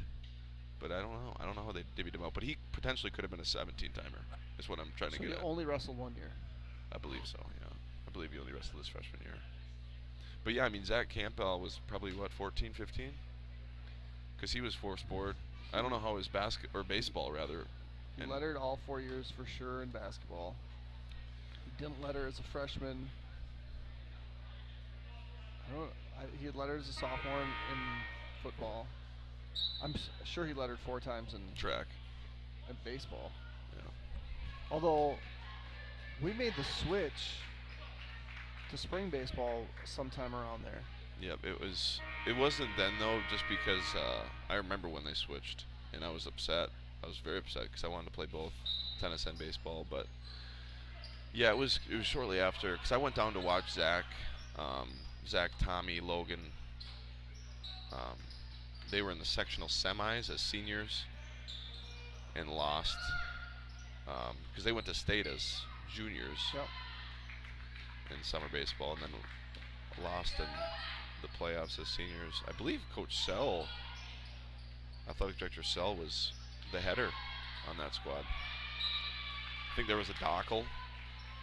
But I don't know. I don't know how they divvied him out. But he potentially could have been a 17-timer, is what I'm trying to So get he at. only wrestled 1 year. I believe so, yeah. I believe he only wrestled his freshman year. But yeah, I mean, Zach Campbell was probably, what, 14, 15? Because he was 4-sport. I don't know how his baseball, rather. He lettered all 4 years for sure in basketball. He didn't letter as a freshman. He had lettered as a sophomore in football. I'm sure he lettered 4 times in track and baseball. Yeah. Although we made the switch to spring baseball sometime around there. Yep, it wasn't then though, just because I remember when they switched, and I was upset. I was very upset because I wanted to play both tennis and baseball. But yeah, it was shortly after, because I went down to watch Zach, Tommy, Logan. They were in the sectional semis as seniors and lost because they went to state as juniors. Yep. In summer baseball, and then lost in the playoffs as seniors. I believe Coach Sell, athletic director Sell, was the header on that squad. I think there was a Dockel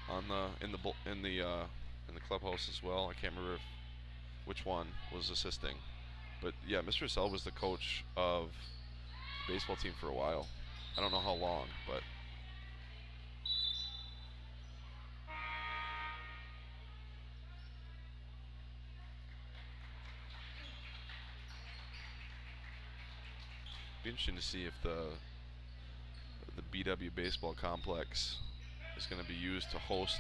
on in the clubhouse as well. I can't remember which one was assisting, but yeah, Mr. Sell was the coach of the baseball team for a while. I don't know how long, but be interesting to see if the BW baseball complex is going to be used to host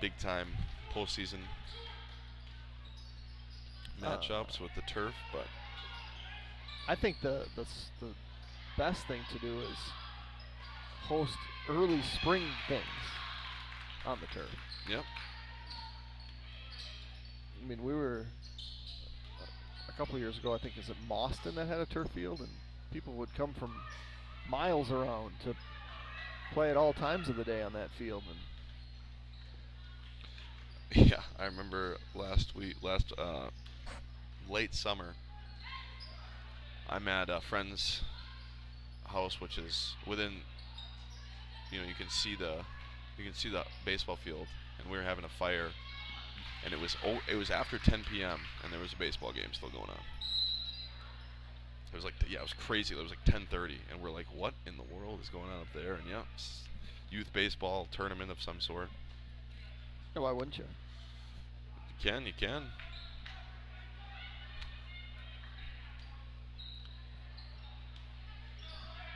big time postseason matchups with the turf, but I think the best thing to do is host early spring things on the turf. yep. I mean, we were a couple of years ago, I think, is it Mauston that had a turf field, and people would come from miles around to play at all times of the day on that field. And Yeah, I remember last late summer, I'm at a friend's house, which is within, you can see the baseball field, and we were having a fire, and it was after 10 p.m. and there was a baseball game still going on. It was like, it was crazy. It was like 10:30, and we're like, what in the world is going on up there? And yeah, youth baseball tournament of some sort. why wouldn't you? You can.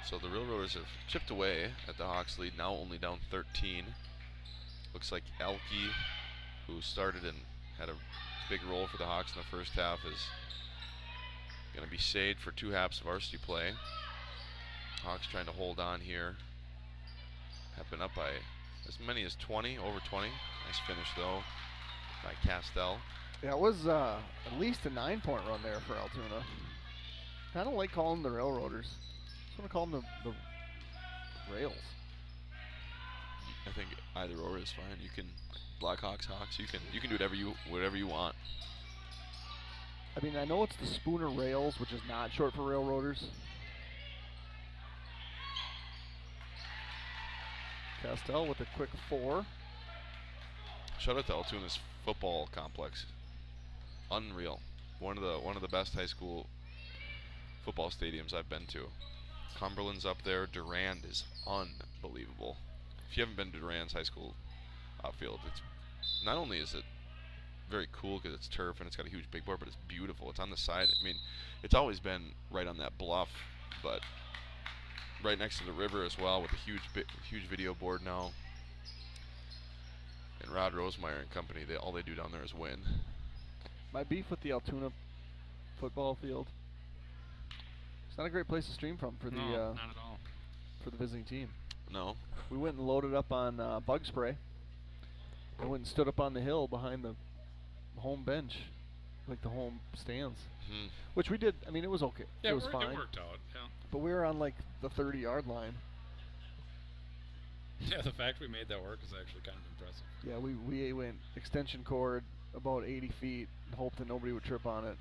So the Railroaders have chipped away at the Hawks lead, now only down 13. Looks like Elke, who started and had a big role for the Hawks in the first half, is going to be saved for 2 halves of varsity play. Hawks trying to hold on here. Have been up by as many as 20, over 20. Nice finish though by Castell. Yeah, it was at least a 9-point run there for Altoona. I don't like calling them the Railroaders. I just want to call them the Rails. I think either or is fine. You can Blackhawks, Hawks. You can do whatever you want. I mean, I know it's the Spooner Rails, which is not short for Railroaders. Castell with a quick 4. Shout out to Altoona's football complex. Unreal. One of the best high school football stadiums I've been to. Cumberland's up there. Durand is unbelievable. If you haven't been to Durand's high school outfield, it's not only is it very cool because it's turf and it's got a huge big board, but it's beautiful. It's on the side. I mean, it's always been right on that bluff, but right next to the river as well, with a huge video board now. And Rod Rosemeyer and company, all they do down there is win. My beef with the Altoona football field, it's not a great place to stream from for No, the not at all. for the visiting team. No. We went and loaded up on bug spray. I went and stood up on the hill behind the home bench, like the home stands, which we did. I mean, it was okay. Yeah, it was fine. It worked out. Yeah. But we were on like the 30-yard line. Yeah, the fact we made that work is actually kind of impressive. Yeah, we went extension cord about 80 feet and hoped that nobody would trip on it.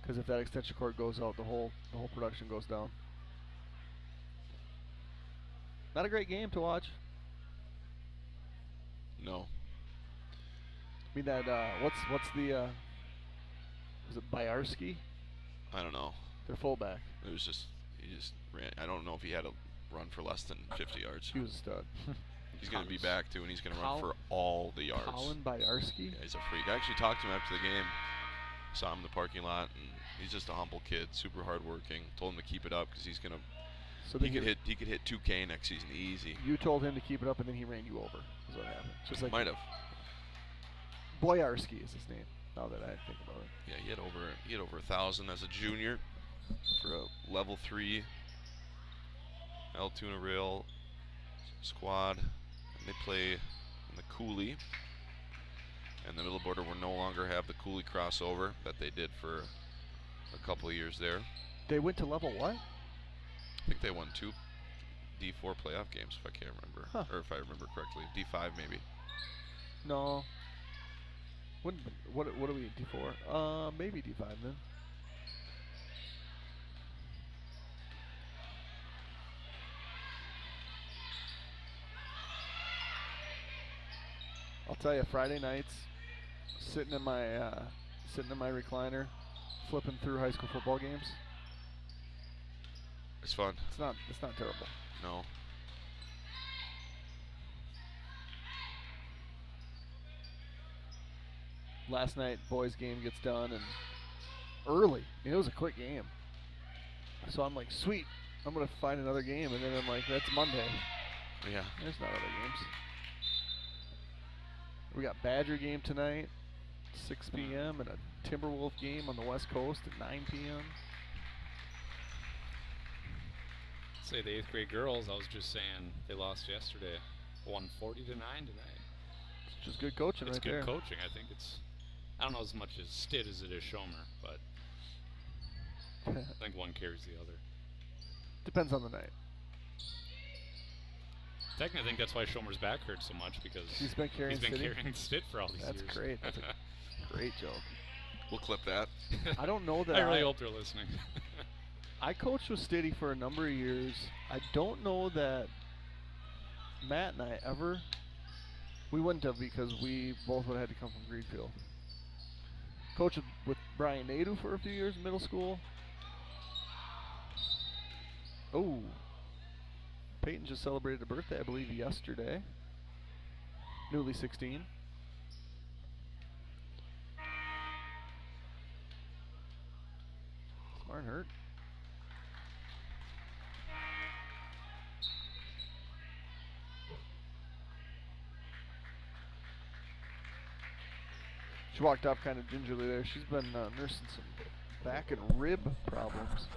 Because if that extension cord goes out, the whole production goes down. Not a great game to watch. No. I mean that what's the was it Byarski? I don't know. Their fullback. It was just he just ran. I don't know if he had a run for less than 50 yards. He was a stud. He's going to be back too, and he's going to run for all the yards. Colin Byarski? Yeah, he's a freak. I actually talked to him after the game. Saw him in the parking lot, and he's just a humble kid, super hardworking. Told him to keep it up because he's going to. So he could hit 2K next season easy. You told him to keep it up, and then he ran you over. Is what happened. Just like Might have. Boyarski is his name. Now that I think about it. Yeah, he had over 1,000 as a junior for a level 3 Altoona Rail squad. And they play in the Cooley. And the middle border will no longer have the Cooley crossover that they did for a couple of years there. They went to level what? I think they won 2 D4 playoff games, if I can't remember. Huh. Or if I remember correctly. D5 maybe. No. What are we at D4? Maybe D5 then. tell you, Friday nights, sitting in my recliner, flipping through high school football games. It's fun. It's not terrible. No. Last night, boys' game gets done and early. I mean, it was a quick game. So I'm like, sweet, I'm gonna find another game, and then I'm like, that's Monday. Yeah. There's not other games. We got Badger game tonight, 6 p.m., and a Timberwolf game on the West Coast at 9 p.m. Say the 8th grade girls, I was just saying they lost yesterday, 140 to 9 tonight. It's just good coaching It's right good there. coaching. I think I don't know as much as Stitt as it is Schomer, but I think one carries the other. Depends on the night. Technically, I think that's why Schomer's back hurt so much, because He's been carrying Stitt for all these years. That's great. That's a great joke. We'll clip that. I don't know that I really hope they're listening. I coached with Stiddy for a number of years. I don't know that Matt and I ever. We wouldn't have, because we both would have had to come from Greenfield. Coached with Brian Nadeau for a few years in middle school. Oh. Peyton just celebrated a birthday, I believe, yesterday. Newly 16. Smart hurt. She walked off kind of gingerly there. She's been nursing some back and rib problems.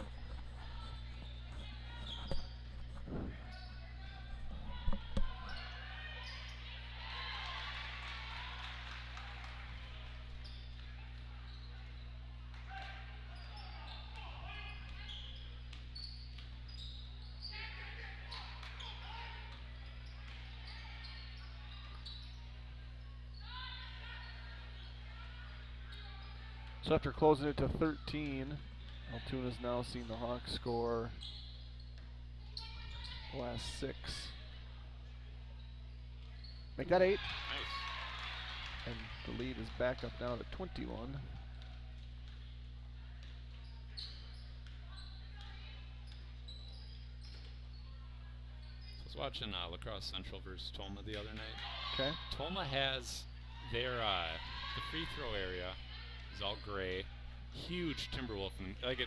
So after closing it to 13, Altoona's now seen the Hawks score the last 6. Make that 8. Nice. And the lead is back up now to 21. I was watching Lacrosse Central versus Toma the other night. Okay. Toma has their the free throw area is all gray, huge Timberwolf, and like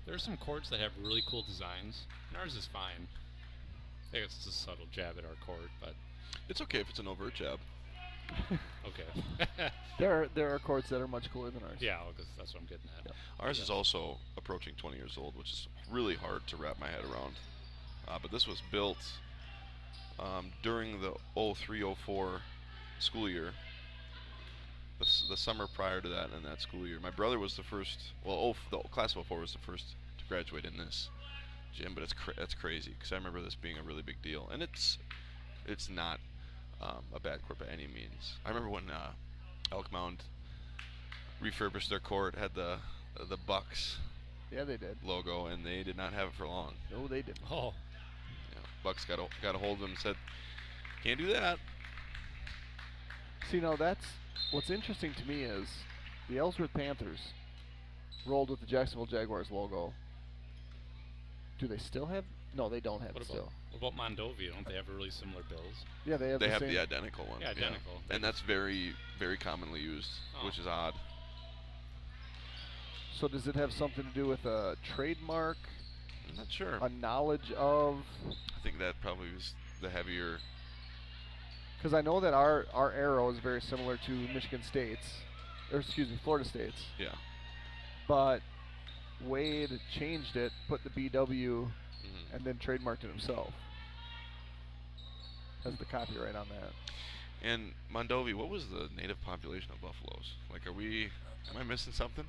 there's some courts that have really cool designs, and ours is fine. I think it's just a subtle jab at our court, but It's okay if it's an overt jab. okay. There are courts that are much cooler than ours. Yeah, because that's what I'm getting at. Yep. Ours is also approaching 20 years old, which is really hard to wrap my head around. But this was built during the 03-04 school year. The summer prior to that, in that school year. My brother was the first, the class of 04 was the first to graduate in this gym, but that's crazy, because I remember this being a really big deal. And it's not a bad court by any means. I remember when Elk Mound refurbished their court, had the Bucks Yeah, they did. logo, and they did not have it for long. No, they didn't. Oh, Bucks got a hold of them and said, "Can't do that." See, now that's what's interesting to me is the Ellsworth Panthers rolled with the Jacksonville Jaguars logo. Do they still have? No, they don't have what it still. about Mondovi? Don't they have a really similar bills? Yeah, they have. They the have same. the identical one. Yeah, identical. And that's very, very commonly used, Oh. which is odd. So does it have something to do with a trademark, I'm not sure. a knowledge of? I think that probably was the heavier. Because I know that our arrow is very similar to Michigan State's, or excuse me, Florida State's. Yeah. But Wade changed it, put the BW, Mm-hmm. and then trademarked it himself. Has the copyright on that. And Mondovi, what was the native population of buffaloes? Like, am I missing something?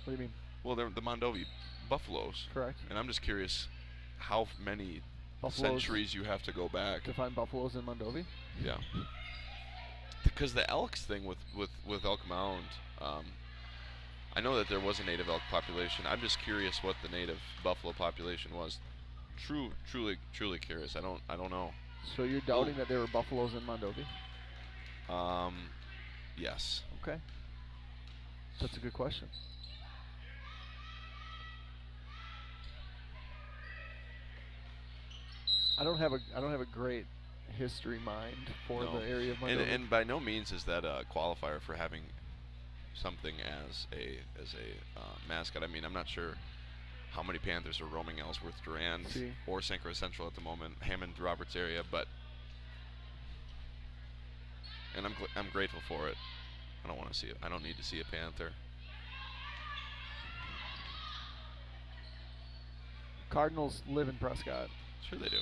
What do you mean? Well, they're the Mondovi buffaloes. Correct. And I'm just curious how many Buffaloes. centuries you have to go back. To find buffaloes in Mondovi? Yeah. Because the Elks thing with Elk Mound, I know that there was a native elk population. I'm just curious what the native buffalo population was. Truly curious. I don't know. So you're doubting that there were buffaloes in Mondovi? Yes. Okay. That's a good question. I don't have a great history mind for No. the area of Mondovi. And by no means is that a qualifier for having something as a mascot. I mean, I'm not sure how many Panthers are roaming Ellsworth, Durand, or St. Croix Central at the moment, Hammond, Roberts area, but and I'm grateful for it. I don't want to see it. I don't need to see a Panther. Cardinals live in Prescott. Sure they do.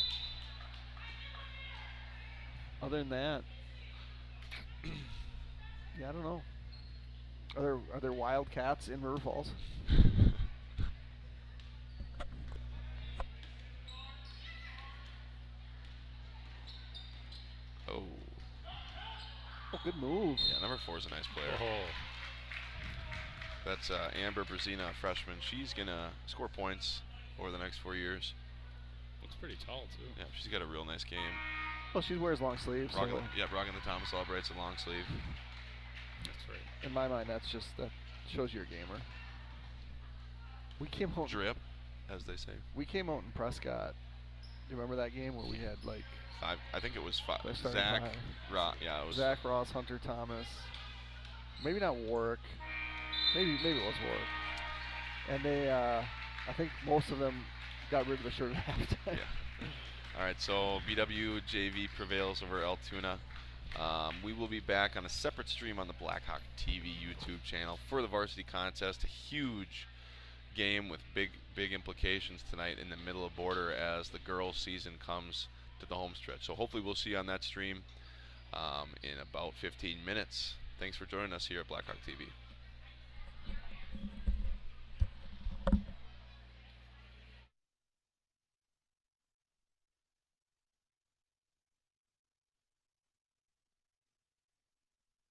Other than that, yeah, I don't know. Are there Wildcats in River Falls? Oh. Oh, good move. Yeah, number 4 is a nice player. Oh. That's Amber Brazina, a freshman. She's going to score points over the next 4 years. Looks pretty tall, too. Yeah, she's got a real nice game. Well, she wears long sleeves. Rocking the Thomas celebrates a long sleeve. That's right. In my mind, that shows you're a gamer. We came out. Drip, as they say. We came out in Prescott. Do you remember that game where we had like 5? I think it was 5. They started Zach, five. yeah, it was Zach Ross, Hunter Thomas. Maybe not Warwick. Maybe it was Warwick. And they, I think most of them got rid of the shirt at halftime. Yeah. All right, so BW JV prevails over Altoona. We will be back on a separate stream on the Blackhawk TV YouTube channel for the varsity contest. A huge game with big implications tonight in the middle of border as the girls' season comes to the home stretch. So hopefully we'll see you on that stream in about 15 minutes. Thanks for joining us here at Blackhawk TV.